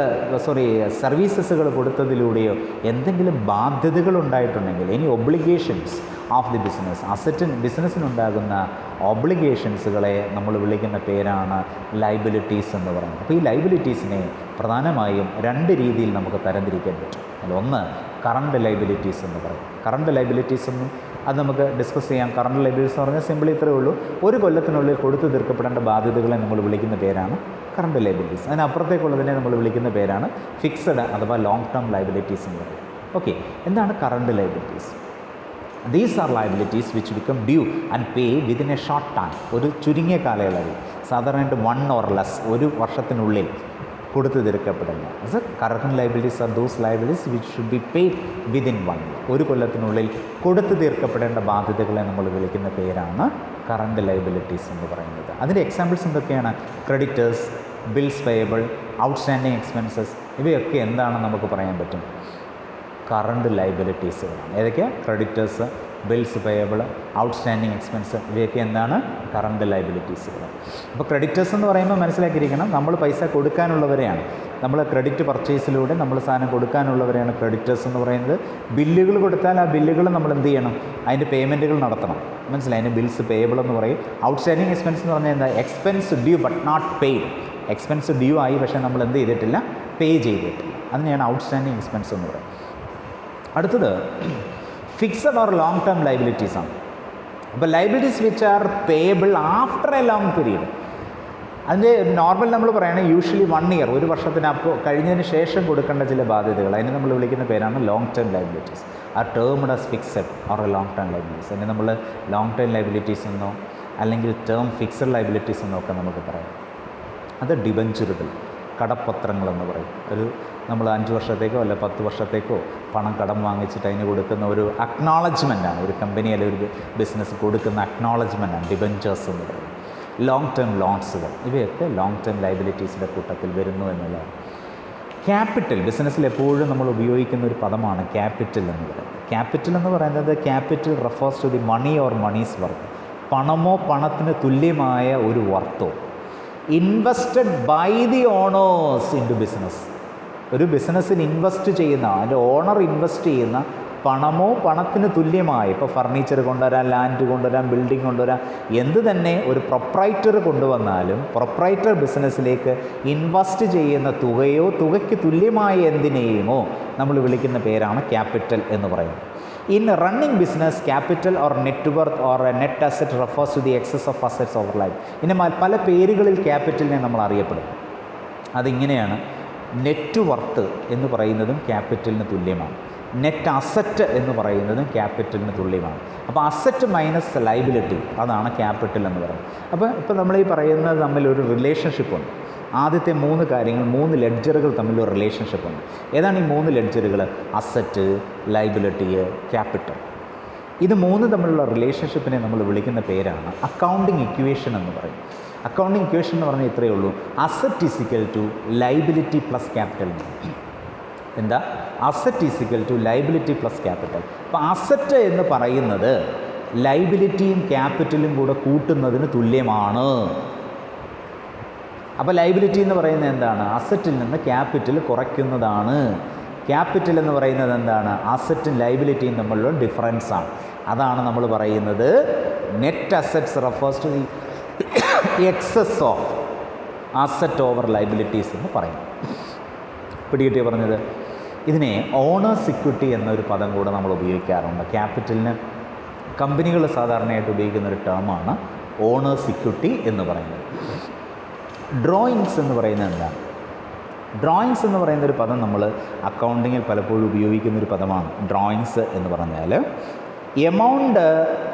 സർവീസസുകൾ കൊടുത്തതിലൂടെയോ എന്തെങ്കിലും ബാധ്യതകൾ ഉണ്ടായിട്ടുണ്ടെങ്കിൽ ഇനി ഒബ്ലിഗേഷൻസ് ഓഫ് ദി ബിസിനസ്സിനുണ്ടാകുന്ന ഒബ്ലിഗേഷൻസുകളെ നമ്മൾ വിളിക്കുന്ന പേരാണ് ലൈബിലിറ്റീസ് എന്ന് പറയുന്നത്. അപ്പോൾ ഈ ലൈബിലിറ്റീസിനെ പ്രധാനമായും 2 രീതിയിൽ നമുക്ക് തരംതിരിക്കാൻ പറ്റും. അതിലൊന്ന് കറണ്ട് ലൈബിലിറ്റീസ് എന്ന് പറയും. കറണ്ട് ലൈബിലിറ്റീസ് എന്നും അത് നമുക്ക് ഡിസ്കസ് ചെയ്യാം. കറണ്ട് ലൈബിലിറ്റീസ് എന്ന് പറഞ്ഞാൽ സിമ്പിളി ഇത്രയേ ഉള്ളൂ, ഒരു കൊല്ലത്തിനുള്ളിൽ കൊടുത്തു തീർക്കപ്പെടേണ്ട ബാധ്യതകളെ നമ്മൾ വിളിക്കുന്ന പേരാണ് കറണ്ട് ലൈബിലിറ്റീസ്. അതിനപ്പുറത്തേക്കുള്ളതിനെ നമ്മൾ വിളിക്കുന്ന പേരാണ് ഫിക്സഡ് അഥവാ ലോങ് ടേം ലൈബിലിറ്റീസ് എന്ന് പറയും. ഓക്കെ, എന്താണ് current liabilities? These are liabilities which become due and pay within a short time. ഒരു ചുരുങ്ങിയ കാലയളവിൽ, സാധാരണയായിട്ട് 1 or less, ഒരു വർഷത്തിനുള്ളിൽ കൊടുത്തു തീർക്കപ്പെടുന്ന. Current liabilities are those liabilities which should be paid within 1 year. ഒരു കൊല്ലത്തിനുള്ളിൽ കൊടുത്തു തീർക്കപ്പെടേണ്ട ബാധ്യതകളെ നമ്മൾ വിളിക്കുന്ന പേരാണ് കറണ്ട് ലൈബിലിറ്റീസ് എന്ന് പറയുന്നത്. അതിൻ്റെ എക്സാമ്പിൾസ് എന്തൊക്കെയാണ്? Creditors, bills payable, outstanding expenses, ഇവയൊക്കെ എന്താണെന്ന് നമുക്ക് പറയാൻ പറ്റും? കറണ്ട് ലൈബിലിറ്റീസുകളാണ്. ഏതൊക്കെയാണ്? Creditors, bills payable, outstanding expense, ഇവയൊക്കെ എന്താണ്? കറണ്ട് ലൈബിലിറ്റീസുകൾ. അപ്പോൾ ക്രെഡിറ്റേഴ്സ് എന്ന് പറയുമ്പോൾ മനസ്സിലാക്കിയിരിക്കണം, നമ്മൾ പൈസ കൊടുക്കാനുള്ളവരെയാണ്. നമ്മൾ ക്രെഡിറ്റ് പർച്ചേസിലൂടെ നമ്മൾ സാധനം കൊടുക്കാനുള്ളവരെയാണ് ക്രെഡിറ്റേഴ്സ് എന്ന് പറയുന്നത്. ബില്ലുകൾ കൊടുത്താൽ ആ ബില്ലുകൾ നമ്മൾ എന്ത് ചെയ്യണം? അതിൻ്റെ പേയ്മെൻറ്റുകൾ നടത്തണം. മനസ്സിലായി? അതിന് ബിൽസ് പേയബിൾ എന്ന് പറയും. ഔട്ട്സ്റ്റാൻഡിങ് എക്സ്പെൻസ് എന്ന് പറഞ്ഞാൽ എന്താ? Expense due but not paid. Expense due ആയി, പക്ഷേ നമ്മൾ എന്ത് ചെയ്തിട്ടില്ല? പേ ചെയ്തിട്ടില്ല. അതിനെയാണ് ഔട്ട്സ്റ്റാൻഡിങ് എക്സ്പെൻസ് എന്ന് പറയുന്നത്. അടുത്തത് fixed or long term liabilities ആണ്. അപ്പോൾ liabilities which are payable after A long period. അതിൻ്റെ നോർമൽ നമ്മൾ പറയുകയാണെങ്കിൽ യൂഷ്വലി 1 year, ഒരു വർഷത്തിനപ്പോൾ കഴിഞ്ഞതിന് ശേഷം കൊടുക്കേണ്ട ചില ബാധ്യതകൾ, അതിനെ നമ്മൾ വിളിക്കുന്ന പേരാണ് ലോങ് ടേം ലൈബിലിറ്റീസ്. ആ termed as fixed or A long term liabilities. അതിനെ നമ്മൾ ലോങ് ടേം ലൈബിലിറ്റീസ് എന്നോ അല്ലെങ്കിൽ ടേം ഫിക്സഡ് ലൈബിലിറ്റീസ് എന്നോ ഒക്കെ നമുക്ക് പറയാം. അത് ഡിബഞ്ചറുകൾ, കടപ്പത്രങ്ങളെന്ന് പറയും. നമ്മൾ 5 വർഷത്തേക്കോ അല്ല 10 വർഷത്തേക്കോ പണം കടം വാങ്ങിച്ചിട്ട് അതിന് കൊടുക്കുന്ന ഒരു അക്നോളജ്മെൻറ്റാണ്. ഒരു കമ്പനി അല്ലെങ്കിൽ ഒരു ബിസിനസ് കൊടുക്കുന്ന അക്നോളജ്മെൻറ്റാണ് ഡിബഞ്ചേഴ്സ് എന്ന് പറയുന്നത്. ലോങ് ടേം ലോൺസുകൾ, ഇവയൊക്കെ ലോങ് ടേം ലൈബിലിറ്റീസിൻ്റെ കൂട്ടത്തിൽ വരുന്നു എന്നുള്ളതാണ്. ക്യാപിറ്റൽ, ബിസിനസ്സിൽ എപ്പോഴും നമ്മൾ ഉപയോഗിക്കുന്ന ഒരു പദമാണ് ക്യാപിറ്റൽ എന്ന് പറയുന്നത്. ക്യാപിറ്റൽ എന്ന് പറയുന്നത് capital refers to the money or monies worth. പണമോ പണത്തിന് തുല്യമായ ഒരു വರ್ತോ invested by the owners in to business. ഒരു ബിസിനസ്സിൽ ഇൻവെസ്റ്റ് ചെയ്യുന്ന, അതിൻ്റെ ഓണർ ഇൻവെസ്റ്റ് ചെയ്യുന്ന പണമോ പണത്തിന് തുല്യമായി, ഇപ്പോൾ ഫർണിച്ചർ കൊണ്ടുവരാം, ലാൻഡ് കൊണ്ടുവരാം, ബിൽഡിംഗ് കൊണ്ടുവരാം, എന്ത് തന്നെ ഒരു പ്രൊപ്രൈറ്റർ കൊണ്ടുവന്നാലും പ്രൊപ്രൈറ്റർ ബിസിനസ്സിലേക്ക് ഇൻവെസ്റ്റ് ചെയ്യുന്ന തുകയോ തുകയ്ക്ക് തുല്യമായ എന്തിനേയുമോ നമ്മൾ വിളിക്കുന്ന പേരാണ് ക്യാപിറ്റൽ എന്ന് പറയുന്നത്. In running business, capital or net worth or a net asset refers to the excess of assets over life. ഇനി പല പേരുകളിൽ ക്യാപിറ്റലിനെ നമ്മൾ അറിയപ്പെടും. അതിങ്ങനെയാണ്: നെറ്റ് വർത്ത് എന്ന് പറയുന്നതും ക്യാപിറ്റലിന് തുല്യമാണ്, നെറ്റ് അസറ്റ് എന്ന് പറയുന്നതും ക്യാപിറ്റലിന് തുല്യമാണ്. അപ്പോൾ അസറ്റ് മൈനസ് ലൈബിലിറ്റി, അതാണ് ക്യാപിറ്റൽ എന്ന് പറയുന്നത്. അപ്പോൾ ഇപ്പോൾ നമ്മൾ ഈ പറയുന്നത് തമ്മിലൊരു റിലേഷൻഷിപ്പുണ്ട്. ആദ്യത്തെ 3 കാര്യങ്ങൾ, 3 ലെഡ്ജറുകൾ തമ്മിലൊരു റിലേഷൻഷിപ്പുണ്ട്. ഏതാണ് ഈ 3 ലെഡ്ജറുകൾ? Asset, liability, capital. ഇത് 3 തമ്മിലുള്ള റിലേഷൻഷിപ്പിനെ നമ്മൾ വിളിക്കുന്ന പേരാണ് അക്കൗണ്ടിങ് ഇക്വേഷൻ എന്ന് പറയും. അക്കൗണ്ടിങ് ഇക്വേഷൻ എന്ന് പറഞ്ഞാൽ ഇത്രയേ ഉള്ളൂ: asset is equal to liability plus capital. എന്താ? Asset is equal to liability plus capital. അപ്പോൾ അസറ്റ് എന്ന് പറയുന്നത് ലൈബിലിറ്റിയും ക്യാപിറ്റലും കൂടെ കൂട്ടുന്നതിന് തുല്യമാണ്. അപ്പോൾ ലൈബിലിറ്റി എന്ന് പറയുന്നത് എന്താണ്? അസറ്റിൽ നിന്ന് ക്യാപിറ്റൽ കുറയ്ക്കുന്നതാണ്. ക്യാപിറ്റൽ എന്ന് പറയുന്നത് എന്താണ്? അസറ്റും ലൈബിലിറ്റിയും തമ്മിലുള്ള ഡിഫറൻസാണ്. അതാണ് നമ്മൾ പറയുന്നത് net assets refers to the excess of asset over liabilities എന്ന് പറയും. പിടികിട്ടിയ പറഞ്ഞത്? ഇതിനെ ഓണേഴ്സ് ഇക്വിറ്റി എന്നൊരു പദം കൂടെ നമ്മൾ ഉപയോഗിക്കാറുണ്ട്. ക്യാപിറ്റലിന് കമ്പനികൾ സാധാരണയായിട്ട് ഉപയോഗിക്കുന്ന ഒരു ടേമാണ് ഓണേഴ്സ് ഇക്വിറ്റി എന്ന് പറയുന്നത്. ഡ്രോയിങ്സ് എന്ന് പറയുന്നത് എന്താണ്? ഡ്രോയിങ്സ് എന്ന് പറയുന്നൊരു പദം നമ്മൾ അക്കൗണ്ടിങ്ങിൽ പലപ്പോഴും ഉപയോഗിക്കുന്നൊരു പദമാണ്. ഡ്രോയിങ്സ് എന്ന് പറഞ്ഞാൽ amount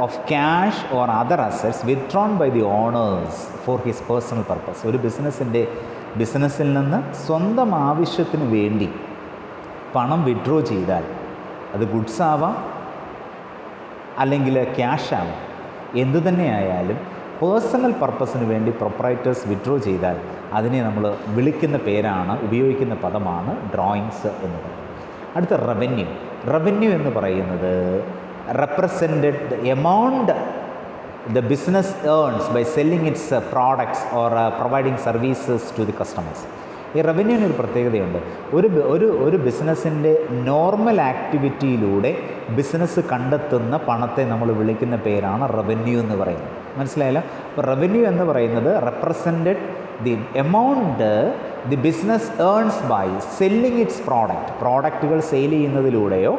of cash or other assets withdrawn by the owners for his personal purpose. ഒരു ബിസിനസ്സിൽ നിന്ന് സ്വന്തം ആവശ്യത്തിന് വേണ്ടി പണം വിഡ്രോ ചെയ്താൽ അത് ഗുഡ്സ് ആവാം, അല്ലെങ്കിൽ ക്യാഷ് ആവാം, എന്തു തന്നെ ആയാലും പേഴ്സണൽ പർപ്പസിന് വേണ്ടി പ്രൊപ്പറൈറ്റേഴ്സ് വിഡ്രോ ചെയ്താൽ അതിനെ നമ്മൾ വിളിക്കുന്ന പേരാണ്, ഉപയോഗിക്കുന്ന പദമാണ് ഡ്രോയിങ്സ് എന്ന് പറയുന്നത്. അടുത്ത റവന്യൂ. റവന്യൂ എന്ന് പറയുന്നത് represented the amount the business earns by selling its products or providing services to the customers. ഈ റവന്യൂവിന് ഒരു പ്രത്യേകതയുണ്ട്. ഒരു ബിസിനസ്സിൻ്റെ നോർമൽ ആക്ടിവിറ്റിയിലൂടെ ബിസിനസ് കണ്ടെത്തുന്ന പണത്തെ നമ്മൾ വിളിക്കുന്ന പേരാണ് റവന്യൂ എന്ന് പറയുന്നത്. മനസ്സിലായല്ലോ? അപ്പോൾ റവന്യൂ എന്ന് പറയുന്നത് represented the amount the business earns by selling its പ്രോഡക്റ്റുകൾ സെയിൽ ചെയ്യുന്നതിലൂടെയോ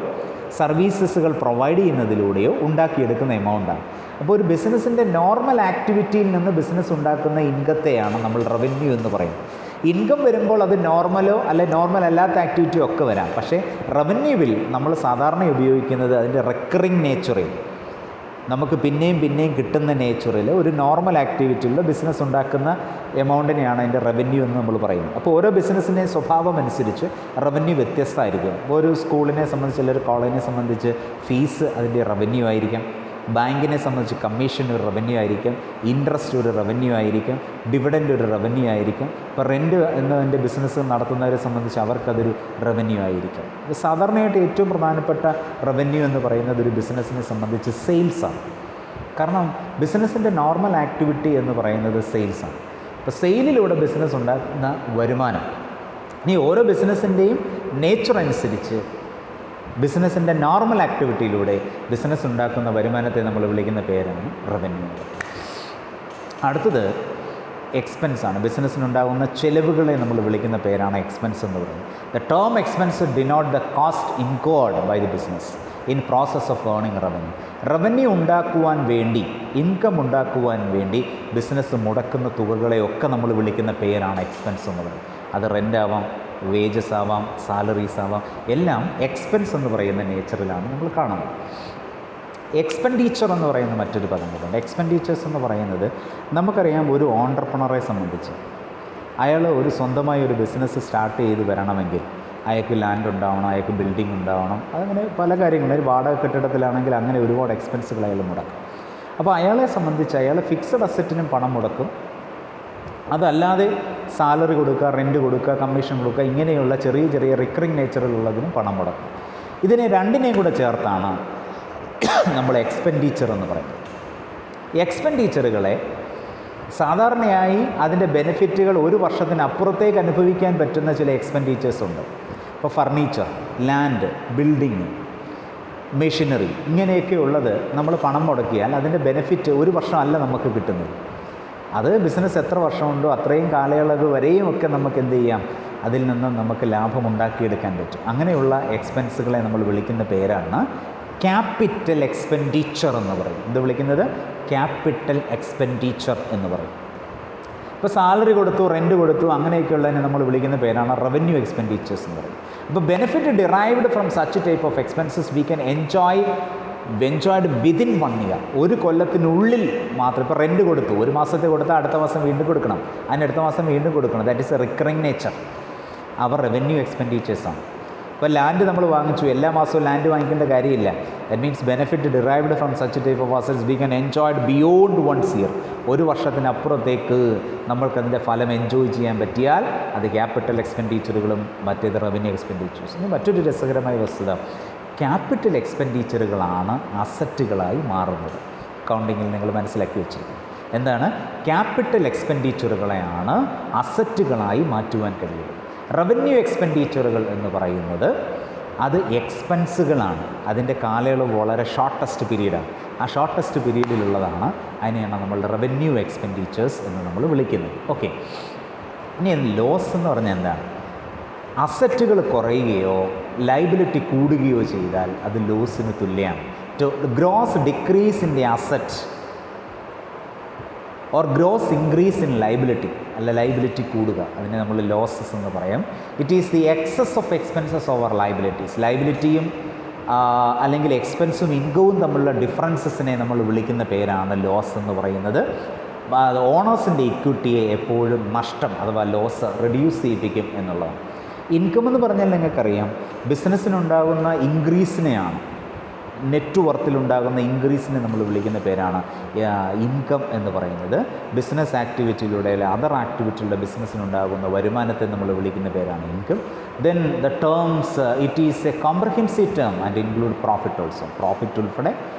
സർവീസസുകൾ പ്രൊവൈഡ് ചെയ്യുന്നതിലൂടെയോ ഉണ്ടാക്കിയെടുക്കുന്ന എമൗണ്ടാണ്. അപ്പോൾ ഒരു ബിസിനസ്സിൻ്റെ നോർമൽ ആക്ടിവിറ്റിയിൽ നിന്ന് ബിസിനസ് ഉണ്ടാക്കുന്ന ഇൻകത്തെയാണ് നമ്മൾ റവന്യൂ എന്ന് പറയുന്നത്. ഇൻകം വരുമ്പോൾ അത് നോർമലോ അല്ലെ നോർമൽ അല്ലാത്ത ആക്ടിവിറ്റിയോ ഒക്കെ വരാം. പക്ഷേ റവന്യൂവിൽ നമ്മൾ സാധാരണ ഉപയോഗിക്കുന്നത് അതിൻ്റെ റെക്കറിങ് നേച്ചറിൽ, നമുക്ക് പിന്നെയും കിട്ടുന്ന നേച്ചറിൽ ഒരു നോർമൽ ആക്ടിവിറ്റിയിൽ ബിസിനസ് ഉണ്ടാക്കുന്ന എമൗണ്ടിനെയാണ് അതിൻ്റെ റവന്യൂ എന്ന് നമ്മൾ പറയുന്നത്. അപ്പോൾ ഓരോ ബിസിനസ്സിൻ്റെയും സ്വഭാവം അനുസരിച്ച് റവന്യൂ വ്യത്യസ്തമായിരിക്കും. ഇപ്പോൾ ഒരു സ്കൂളിനെ സംബന്ധിച്ച് അല്ലെങ്കിൽ ഒരു കോളേജിനെ സംബന്ധിച്ച് ഫീസ് അതിൻ്റെ റവന്യൂ ആയിരിക്കും. ബാങ്കിനെ സംബന്ധിച്ച് കമ്മീഷൻ ഒരു റവന്യൂ ആയിരിക്കും, ഇൻട്രസ്റ്റ് ഒരു റവന്യൂ ആയിരിക്കും, ഡിവിഡൻഡ് ഒരു റവന്യൂ ആയിരിക്കും. ഇപ്പോൾ റെൻറ്റ് എന്നതിൻ്റെ ബിസിനസ് നടത്തുന്നവരെ സംബന്ധിച്ച് അവർക്കതൊരു റവന്യൂ ആയിരിക്കും. ഇത് സാധാരണയായിട്ട് ഏറ്റവും പ്രധാനപ്പെട്ട റവന്യൂ എന്ന് പറയുന്നത് ഒരു ബിസിനസ്സിനെ സംബന്ധിച്ച് സെയിൽസാണ്. കാരണം ബിസിനസ്സിൻ്റെ നോർമൽ ആക്ടിവിറ്റി എന്ന് പറയുന്നത് സെയിൽസാണ്. അപ്പോൾ സെയിലിലൂടെ ബിസിനസ് ഉണ്ടാക്കുന്ന വരുമാനം, ഇനി ഓരോ ബിസിനസ്സിൻ്റെയും നേച്ചർ അനുസരിച്ച് ബിസിനസ്സിൻ്റെ നോർമൽ ആക്ടിവിറ്റിയിലൂടെ ബിസിനസ് ഉണ്ടാക്കുന്ന വരുമാനത്തെ നമ്മൾ വിളിക്കുന്ന പേരാണ് റവന്യൂ. അടുത്തത് എക്സ്പെൻസാണ്. ബിസിനസ്സിനുണ്ടാകുന്ന ചെലവുകളെ നമ്മൾ വിളിക്കുന്ന പേരാണ് എക്സ്പെൻസ് എന്ന് പറയുന്നത്. The term expense denote the cost incurred by the business in process of earning revenue. Revenue ഉണ്ടാക്കുവാൻ വേണ്ടി, ഇൻകം ഉണ്ടാക്കുവാൻ വേണ്ടി ബിസിനസ് മുടക്കുന്ന തുകകളെയൊക്കെ നമ്മൾ വിളിക്കുന്ന പേരാണ് എക്സ്പെൻസ് എന്ന് പറയുന്നത്. അത് റെൻ്റ് ആവാം, വേജസ് ആവാം, സാലറീസ് ആവാം, എല്ലാം എക്സ്പെൻസ് എന്ന് പറയുന്ന നേച്ചറിലാണ് നമ്മൾ കാണുന്നത്. എക്സ്പെൻഡിച്ചർ എന്ന് പറയുന്ന മറ്റൊരു പദം കൂടെ. എക്സ്പെൻഡിച്ചേഴ്സ് എന്ന് പറയുന്നത് നമുക്കറിയാം, ഒരു ഓൺട്രപ്രണറെ സംബന്ധിച്ച് അയാൾ ഒരു സ്വന്തമായി ഒരു ബിസിനസ് സ്റ്റാർട്ട് ചെയ്ത് വരണമെങ്കിൽ അയാൾക്ക് ലാൻഡ് ഉണ്ടാവണം, അയാൾക്ക് ബിൽഡിംഗ് ഉണ്ടാവണം, അതങ്ങനെ പല കാര്യങ്ങളും. ഒരു വാടക കെട്ടിടത്തിലാണെങ്കിൽ അങ്ങനെ ഒരുപാട് എക്സ്പെൻസുകൾ അയാൾ മുടക്കും. അപ്പോൾ അയാളെ സംബന്ധിച്ച് അയാൾ ഫിക്സഡ് അസറ്റിനും പണം മുടക്കും, അതല്ലാതെ സാലറി കൊടുക്കുക, റെൻറ്റ് കൊടുക്കുക, കമ്മീഷൻ കൊടുക്കുക, ഇങ്ങനെയുള്ള ചെറിയ റിക്കറിങ് നേച്ചറിലുള്ളതിനും പണം മുടക്കും. ഇതിനെ രണ്ടിനെയും കൂടെ ചേർത്താണ് നമ്മൾ എക്സ്പെൻഡിച്ചർ എന്ന് പറയുന്നത്. എക്സ്പെൻഡിച്ചറുകളെ സാധാരണയായി അതിൻ്റെ ബെനിഫിറ്റുകൾ ഒരു വർഷത്തിനപ്പുറത്തേക്ക് അനുഭവിക്കാൻ പറ്റുന്ന ചില എക്സ്പെൻഡിച്ചേഴ്സ് ഉണ്ട്. ഇപ്പോൾ ഫർണിച്ചർ, ലാൻഡ്, ബിൽഡിങ്, മെഷീനറി, ഇങ്ങനെയൊക്കെ ഉള്ളത് നമ്മൾ പണം മുടക്കിയാൽ അതിൻ്റെ ബെനിഫിറ്റ് ഒരു വർഷമല്ല നമുക്ക് കിട്ടുന്നത്. അത് ബിസിനസ് എത്ര വർഷമുണ്ടോ അത്രയും കാലയളവ് വരെയും ഒക്കെ നമുക്ക് എന്ത് ചെയ്യാം, അതിൽ നിന്ന് നമുക്ക് ലാഭം ഉണ്ടാക്കിയെടുക്കാൻ പറ്റും. അങ്ങനെയുള്ള എക്സ്പെൻസുകളെ നമ്മൾ വിളിക്കുന്ന പേരാണ് ക്യാപിറ്റൽ എക്സ്പെൻഡിച്ചർ എന്ന് പറയും. ഇത് വിളിക്കുന്നത് ക്യാപിറ്റൽ എക്സ്പെൻഡിച്ചർ എന്ന് പറയും. ഇപ്പോൾ സാലറി കൊടുത്തു, റെൻറ്റ് കൊടുത്തു, അങ്ങനെയൊക്കെയുള്ളതിനെ നമ്മൾ വിളിക്കുന്ന പേരാണ് റവന്യൂ എക്സ്പെൻഡിച്ചേഴ്സ് എന്ന് പറയും. അപ്പോൾ benefit derived from such type of expenses V can enjoyed within 1 year. ഒരു കൊല്ലത്തിനുള്ളിൽ മാത്രം. ഇപ്പോൾ റെൻറ്റ് കൊടുത്തു, ഒരു മാസത്തെ കൊടുത്താൽ അടുത്ത മാസം വീണ്ടും കൊടുക്കണം, അതിനടുത്ത മാസം വീണ്ടും കൊടുക്കണം. That is a recurring nature. അവർ റവന്യൂ എക്സ്പെൻഡിച്ചേഴ്സാണ്. ഇപ്പോൾ ലാൻഡ് നമ്മൾ വാങ്ങിച്ചു, എല്ലാ മാസവും ലാൻഡ് വാങ്ങിക്കേണ്ട കാര്യമില്ല. That means benefit derived from such type of assets we can enjoyed beyond 1 year. ഒരു വർഷത്തിനപ്പുറത്തേക്ക് നമ്മൾക്കതിൻ്റെ ഫലം എൻജോയ് ചെയ്യാൻ പറ്റിയാൽ അത് ക്യാപിറ്റൽ എക്സ്പെൻഡിച്ചറുകളും മറ്റേത് റവന്യൂ എക്സ്പെൻഡിച്ചേഴ്സ്. ഇനി മറ്റൊരു രസകരമായ വസ്തുത, ക്യാപിറ്റൽ എക്സ്പെൻഡിച്ചറുകളാണ് അസറ്റുകളായി മാറുന്നത്. അക്കൗണ്ടിങ്ങിൽ നിങ്ങൾ മനസ്സിലാക്കി വെച്ചിരിക്കും. എന്താണ്? ക്യാപിറ്റൽ എക്സ്പെൻഡിച്ചറുകളെയാണ് അസറ്റുകളായി മാറ്റുവാൻ കഴിയുന്നത്. റവന്യൂ എക്സ്പെൻഡിച്ചറുകൾ എന്ന് പറയുന്നത് അത് എക്സ്പെൻസുകളാണ്. അതിൻ്റെ കാലയളവ് വളരെ ഷോർട്ടസ്റ്റ് പീരീഡാണ്. ആ ഷോർട്ടസ്റ്റ് പീരീഡിലുള്ളതാണ്. അതിനെയാണ് നമ്മൾ റവന്യൂ എക്സ്പെൻഡിച്ചേഴ്സ് എന്ന് നമ്മൾ വിളിക്കുന്നത്. ഓക്കെ, ഇനി ലോസ് എന്ന് പറഞ്ഞാൽ എന്താണ്? അസറ്റുകൾ കുറയുകയോ ലൈബിലിറ്റി കൂടുകയോ ചെയ്താൽ അത് ലോസിന് തുല്യമാണ്. Gross decrease in the asset or gross increase in liability, അല്ല ലൈബിലിറ്റി കൂടുക, അതിനെ നമ്മൾ ലോസസ് എന്ന് പറയാം. It is the excess of expenses over liabilities. ലൈബിലിറ്റിയും അല്ലെങ്കിൽ എക്സ്പെൻസും ഇൻകവും തമ്മിലുള്ള ഡിഫറൻസസിനെ നമ്മൾ വിളിക്കുന്ന പേരാണ് ലോസ് എന്ന് പറയുന്നത്. ഓണേഴ്സിൻ്റെ ഇക്വിറ്റിയെ എപ്പോഴും നഷ്ടം അഥവാ ലോസ് റെഡ്യൂസ് ചെയ്യിപ്പിക്കും എന്നുള്ളതാണ്. ഇൻകം എന്ന് പറഞ്ഞാൽ നിങ്ങൾക്കറിയാം, ബിസിനസ്സിനുണ്ടാകുന്ന ഇൻക്രീസിനെയാണ്, നെറ്റ് വർത്തിലുണ്ടാകുന്ന ഇൻക്രീസിനെ നമ്മൾ വിളിക്കുന്ന പേരാണ് ഇൻകം എന്ന് പറയുന്നത്. ബിസിനസ് ആക്ടിവിറ്റിയിലൂടെ അല്ലെ അതർ ആക്ടിവിറ്റിയിലൂടെ ബിസിനസ്സിനുണ്ടാകുന്ന വരുമാനത്തെ നമ്മൾ വിളിക്കുന്ന പേരാണ് income. Then the terms, it is A comprehensive term and include profit also. Profit ഉൾപ്പെടെ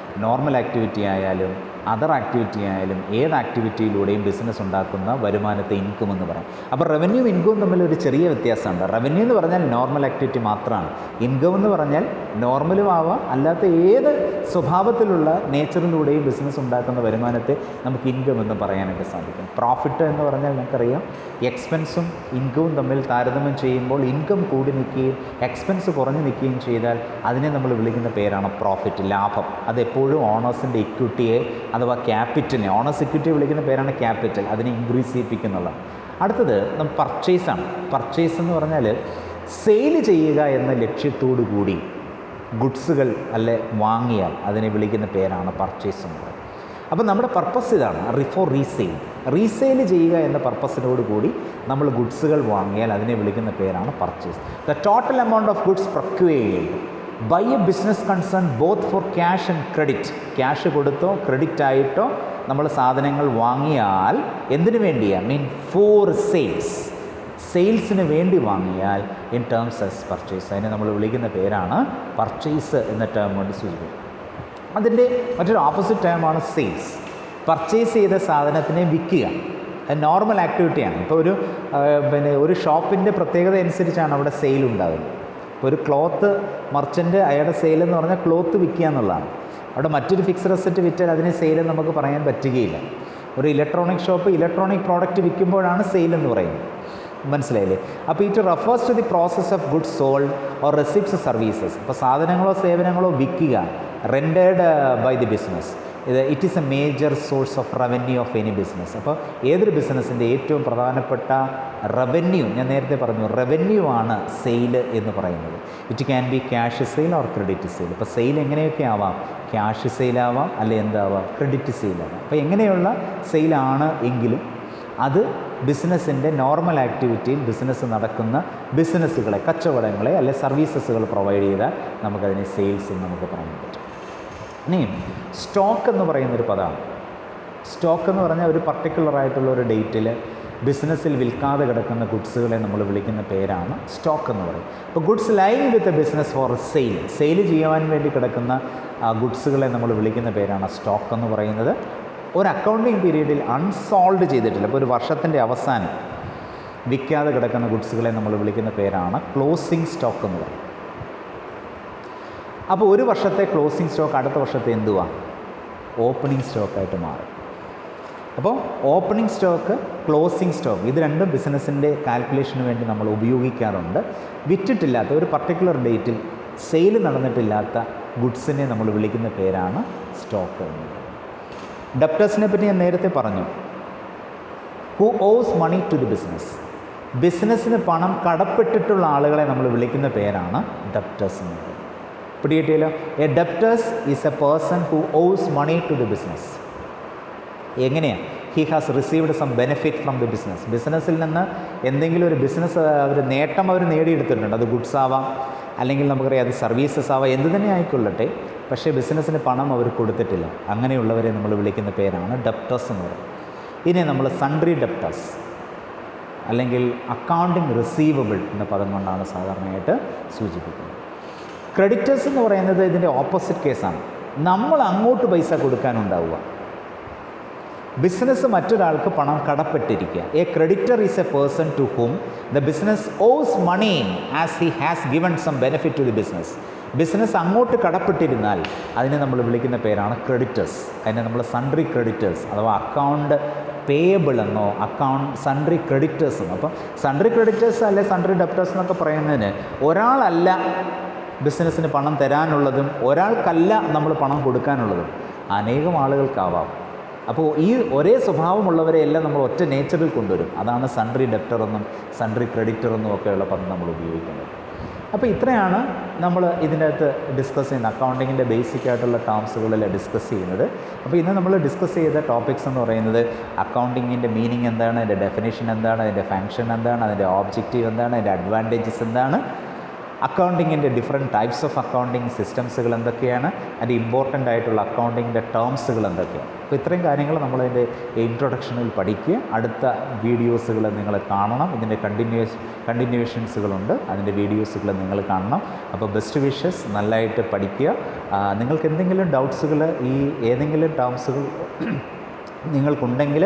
നോർമൽ ആക്ടിവിറ്റി ആയാലും അതർ ആക്ടിവിറ്റി ആയാലും ഏത് ആക്ടിവിറ്റിയിലൂടെയും ബിസിനസ് ഉണ്ടാക്കുന്ന വരുമാനത്തെ ഇൻകം എന്ന് പറയും. അപ്പോൾ റവന്യൂ ഇൻകവും തമ്മിൽ ഒരു ചെറിയ വ്യത്യാസമുണ്ട്. റവന്യൂ എന്ന് പറഞ്ഞാൽ നോർമൽ ആക്ടിവിറ്റി മാത്രമാണ്. ഇൻകം എന്ന് പറഞ്ഞാൽ നോർമലും ആവാം, അല്ലാത്ത ഏത് സ്വഭാവത്തിലുള്ള നേച്ചറിലൂടെയും ബിസിനസ് ഉണ്ടാക്കുന്ന വരുമാനത്തെ നമുക്ക് ഇൻകം എന്ന് പറയാനായിട്ട് സാധിക്കും. പ്രോഫിറ്റ് എന്ന് പറഞ്ഞാൽ നമുക്കറിയാം, എക്സ്പെൻസും ഇൻകവും തമ്മിൽ താരതമ്യം ചെയ്യുമ്പോൾ ഇൻകം കൂടി നിൽക്കുകയും എക്സ്പെൻസ് കുറഞ്ഞു നിൽക്കുകയും ചെയ്താൽ അതിനെ നമ്മൾ വിളിക്കുന്ന പേരാണ് പ്രോഫിറ്റ്, ലാഭം. അതെപ്പോഴും ഓണേഴ്സിൻ്റെ ഇക്വിറ്റിയെ അഥവാ ക്യാപിറ്റലിനെ, ഓണേഴ്സ് ഇക്വിറ്റി വിളിക്കുന്ന പേരാണ് ക്യാപിറ്റൽ, അതിനെ ഇൻക്രീസ് ചെയ്യിപ്പിക്കുന്നുള്ളതാണ്. അടുത്തത് നമ്മൾ പർച്ചേസാണ്. പർച്ചേസ് എന്ന് പറഞ്ഞാൽ സെയിൽ ചെയ്യുക എന്ന ലക്ഷ്യത്തോടു കൂടി ഗുഡ്സുകൾ അല്ലെ വാങ്ങിയാൽ അതിനെ വിളിക്കുന്ന പേരാണ് പർച്ചേസ് എന്ന് പറയുന്നത്. അപ്പോൾ നമ്മുടെ പർപ്പസ് ഇതാണ്, റീസെയിൽ ചെയ്യുക എന്ന പർപ്പസിനോട് കൂടി നമ്മൾ ഗുഡ്സുകൾ വാങ്ങിയാൽ അതിനെ വിളിക്കുന്ന പേരാണ് purchase. The total amount of goods procured by a business concern both for cash and credit. Cash കൊടുത്തോ ക്രെഡിറ്റ് ആയിട്ടോ നമ്മൾ സാധനങ്ങൾ വാങ്ങിയാൽ എന്തിനു വേണ്ടിയാണ്? മീൻ ഫോർ സെയിൽസിന് വേണ്ടി വാങ്ങിയാൽ ഇൻ ടേംസ് ആസ് പർച്ചേസ്. അതിനെ നമ്മൾ വിളിക്കുന്ന പേരാണ് പർച്ചേസ് എന്ന ടേം കൊണ്ട് സൂചിപ്പിക്കും. അതിൻ്റെ മറ്റൊരു ഓപ്പോസിറ്റ് ടേമാണ് സെയിൽസ്. പർച്ചേസ് ചെയ്ത സാധനത്തിനെ വിൽക്കുക, അത് നോർമൽ ആക്ടിവിറ്റിയാണ്. ഇപ്പോൾ ഒരു ഷോപ്പിൻ്റെ പ്രത്യേകത അനുസരിച്ചാണ് അവിടെ സെയിൽ ഉണ്ടാകുന്നത്. ഇപ്പോൾ ഒരു ക്ലോത്ത് മർച്ചൻ്റ് അയാളുടെ സെയിൽ എന്ന് പറഞ്ഞാൽ ക്ലോത്ത് വിൽക്കുക എന്നുള്ളതാണ്. അവിടെ മറ്റൊരു ഫിക്സഡ് അസറ്റ് വിറ്റാൽ അതിനെ സെയിലെന്ന് നമുക്ക് പറയാൻ പറ്റുകയില്ല. ഒരു ഇലക്ട്രോണിക് ഷോപ്പ് ഇലക്ട്രോണിക് പ്രോഡക്റ്റ് വിൽക്കുമ്പോഴാണ് സെയിൽ എന്ന് പറയുന്നത്. മനസ്സിലായില്ലേ? അപ്പോൾ it refers to the process of goods sold or receipts services. ഇപ്പോൾ സാധനങ്ങളോ സേവനങ്ങളോ വിൽക്കുക, rendered by the business. It is a major source of revenue of any business. അപ്പോൾ ഏതൊരു ബിസിനസ്സിൻ്റെ ഏറ്റവും പ്രധാനപ്പെട്ട റവന്യൂ, ഞാൻ നേരത്തെ പറഞ്ഞു, റവന്യൂ ആണ് സെയിൽ എന്ന് പറയുന്നത്. It can be cash sale or credit sale. ഇപ്പോൾ സെയിൽ എങ്ങനെയൊക്കെ ആവാം, ക്യാഷ് സെയിലാവാം, അല്ലെ എന്താവാം, ക്രെഡിറ്റ് സെയിലാവാം. അപ്പോൾ എങ്ങനെയുള്ള സെയിലാണ് എങ്കിലും അത് ബിസിനസ്സിൻ്റെ നോർമൽ ആക്ടിവിറ്റിയിൽ ബിസിനസ് നടക്കുന്ന ബിസിനസ്സുകളെ, കച്ചവടങ്ങളെ അല്ലെ സർവീസസുകൾ പ്രൊവൈഡ് ചെയ്താൽ നമുക്കതിനെ സെയിൽസ് എന്ന് നമുക്ക് പറയാൻ പറ്റും. ഇനിയും സ്റ്റോക്ക് എന്ന് പറയുന്നൊരു പദമാണ്. സ്റ്റോക്ക് എന്ന് പറഞ്ഞാൽ ഒരു പർട്ടിക്കുലറായിട്ടുള്ള ഒരു ഡേറ്റിൽ ബിസിനസ്സിൽ വിൽക്കാതെ കിടക്കുന്ന ഗുഡ്സുകളെ നമ്മൾ വിളിക്കുന്ന പേരാണ് സ്റ്റോക്ക് എന്ന് പറയും. അപ്പോൾ goods lying with a business for sale ചെയ്യുവാൻ വേണ്ടി കിടക്കുന്ന ഗുഡ്സുകളെ നമ്മൾ വിളിക്കുന്ന പേരാണ് സ്റ്റോക്ക് എന്ന് പറയുന്നത്. ഒരു അക്കൗണ്ടിങ് പീരീഡിൽ അൺസോൾഡ് ചെയ്തിട്ടില്ല, അപ്പോൾ ഒരു വർഷത്തിൻ്റെ അവസാനം വിൽക്കാതെ കിടക്കുന്ന ഗുഡ്സുകളെ നമ്മൾ വിളിക്കുന്ന പേരാണ് ക്ലോസിംഗ് സ്റ്റോക്ക് എന്ന് പറയും. അപ്പോൾ ഒരു വർഷത്തെ ക്ലോസിംഗ് സ്റ്റോക്ക് അടുത്ത വർഷത്തെ എന്തുവാ, ഓപ്പണിംഗ് സ്റ്റോക്കായിട്ട് മാറും. അപ്പോൾ ഓപ്പണിംഗ് സ്റ്റോക്ക്, ക്ലോസിംഗ് സ്റ്റോക്ക്, ഇത് രണ്ടും ബിസിനസ്സിൻ്റെ കാൽക്കുലേഷന് വേണ്ടി നമ്മൾ ഉപയോഗിക്കാറുണ്ട്. വിറ്റിട്ടില്ലാത്ത ഒരു പർട്ടിക്കുലർ ഡേറ്റിൽ സെയിൽ നടന്നിട്ടില്ലാത്ത ഗുഡ്സിനെ നമ്മൾ വിളിക്കുന്ന പേരാണ് സ്റ്റോക്ക് എന്നത്. ഡെപ്റ്റേഴ്സിനെ പറ്റി ഞാൻ നേരത്തെ പറഞ്ഞു. Who owes money to the business. ബിസിനസ്സിന് പണം കടപ്പെട്ടിട്ടുള്ള ആളുകളെ നമ്മൾ വിളിക്കുന്ന പേരാണ് ഡെപ്റ്റേഴ്സ് എന്നത്. പിടികിട്ടിയല്ലോ. A debtors is a person who owes money to the business. എങ്ങനെയാണ്? He has received some benefit from the business. ബിസിനസ്സിൽ നിന്ന് എന്തെങ്കിലും ഒരു ബിസിനസ് നേട്ടം അവർ നേടിയെടുത്തിട്ടുണ്ട്. അത് ഗുഡ്സ് ആവാം, അല്ലെങ്കിൽ നമുക്കറിയാം അത് സർവീസസ് ആവാം, എന്ത് തന്നെ ആയിക്കൊള്ളട്ടെ. പക്ഷേ ബിസിനസ്സിന് പണം അവർ കൊടുത്തിട്ടില്ല. അങ്ങനെയുള്ളവരെ നമ്മൾ വിളിക്കുന്ന പേരാണ് ഡെപ്റ്റേഴ്സ് എന്ന് പറയുന്നത്. ഇനി നമ്മൾ സൺട്രി ഡെപ്റ്റേഴ്സ് അല്ലെങ്കിൽ അക്കൗണ്ടിങ് റിസീവബിൾ എന്ന പദം കൊണ്ടാണ് സാധാരണയായിട്ട് സൂചിപ്പിക്കുന്നത്. ക്രെഡിറ്റേഴ്സ് എന്ന് പറയുന്നത് ഇതിൻ്റെ ഓപ്പോസിറ്റ് കേസാണ്. നമ്മൾ അങ്ങോട്ട് പൈസ കൊടുക്കാനുണ്ടാവുക. ബിസിനസ് മറ്റൊരാൾക്ക് പണം കടപ്പെട്ടിരിക്കുക. A creditor is a person to whom the business owes money as he has given some benefit to the business. Business അങ്ങോട്ട് കടപ്പെട്ടിരുന്നാൽ അതിനെ നമ്മൾ വിളിക്കുന്ന പേരാണ് ക്രെഡിറ്റേഴ്സ്. അതിനെ നമ്മൾ സൺട്രി ക്രെഡിറ്റേഴ്സ് അഥവാ അക്കൗണ്ട് പേയബിൾ എന്നോ സൺട്രി ക്രെഡിറ്റേഴ്സ് എന്നോ. അപ്പം സൺട്രി ക്രെഡിറ്റേഴ്സ് അല്ലെ സൺട്രി ഡെപ്റ്റേഴ്സ് എന്നൊക്കെ പറയുന്നതിന് ഒരാളല്ല ബിസിനസ്സിന് പണം തരാനുള്ളതും ഒരാൾക്കല്ല നമ്മൾ പണം കൊടുക്കാനുള്ളതും, അനേകം ആളുകൾക്കാവാം. അപ്പോൾ ഈ ഒരേ സ്വഭാവമുള്ളവരെ എല്ലാം നമ്മൾ ഒറ്റ നേച്ചറിൽ കൊണ്ടുവരും. അതാണ് സൺട്രി ഡെപ്റ്റർ എന്നും സൺട്രി ക്രെഡിറ്റർ എന്നും ഒക്കെയുള്ള പദം നമ്മൾ ഉപയോഗിക്കുന്നത്. അപ്പോൾ ഇത്രയാണ് നമ്മൾ ഇതിൻ്റെ അകത്ത് ഡിസ്കസ് ചെയ്യുന്ന അക്കൗണ്ടിങ്ങിൻ്റെ ബേസിക് ആയിട്ടുള്ള ടേംസുകളിൽ ഡിസ്കസ് ചെയ്യുന്നത്. അപ്പോൾ ഇന്ന് നമ്മൾ ഡിസ്കസ് ചെയ്ത ടോപ്പിക്സ് എന്ന് പറയുന്നത് അക്കൗണ്ടിങ്ങിൻ്റെ മീനിങ് എന്താണ്, അതിൻ്റെ ഡെഫിനേഷൻ എന്താണ്, അതിൻ്റെ ഫങ്ഷൻ എന്താണ്, അതിൻ്റെ ഓബ്ജക്റ്റീവ് എന്താണ്, അതിൻ്റെ അഡ്വാൻറ്റേജസ് എന്താണ്, അക്കൗണ്ടിങ്ങിൻ്റെ ഡിഫറെൻറ്റ് ടൈപ്സ് ഓഫ് അക്കൗണ്ടിങ് സിസ്റ്റംസുകൾ എന്തൊക്കെയാണ്, അതിൻ്റെ ഇമ്പോർട്ടൻ്റ് ആയിട്ടുള്ള അക്കൗണ്ടിങ്ങിൻ്റെ ടേംസുകൾ എന്തൊക്കെയാണ്. അപ്പോൾ ഇത്രയും കാര്യങ്ങൾ നമ്മളതിൻ്റെ ഇൻട്രൊഡക്ഷനിൽ പഠിക്കുക. അടുത്ത വീഡിയോസുകൾ നിങ്ങൾ കാണണം. ഇതിൻ്റെ കണ്ടിന്യൂവേഷൻസുകളുണ്ട്. അതിൻ്റെ വീഡിയോസുകൾ നിങ്ങൾ കാണണം. അപ്പോൾ ബെസ്റ്റ് വിഷസ്, നല്ലതായിട്ട് പഠിക്കുക. നിങ്ങൾക്ക് എന്തെങ്കിലും ഡൗട്ട്സുകൾ ഈ ഏതെങ്കിലും ടേംസുകൾ നിങ്ങൾക്കുണ്ടെങ്കിൽ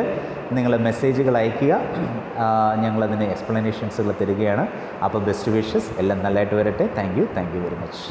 നിങ്ങൾ മെസ്സേജുകൾ അയയ്ക്കുക. ഞങ്ങളതിന് എക്സ്പ്ലനേഷൻസുകൾ തരികയാണ്. അപ്പോൾ ബെസ്റ്റ് വിഷസ്, എല്ലാം നല്ലതായിട്ട് വരട്ടെ. Thank you very much.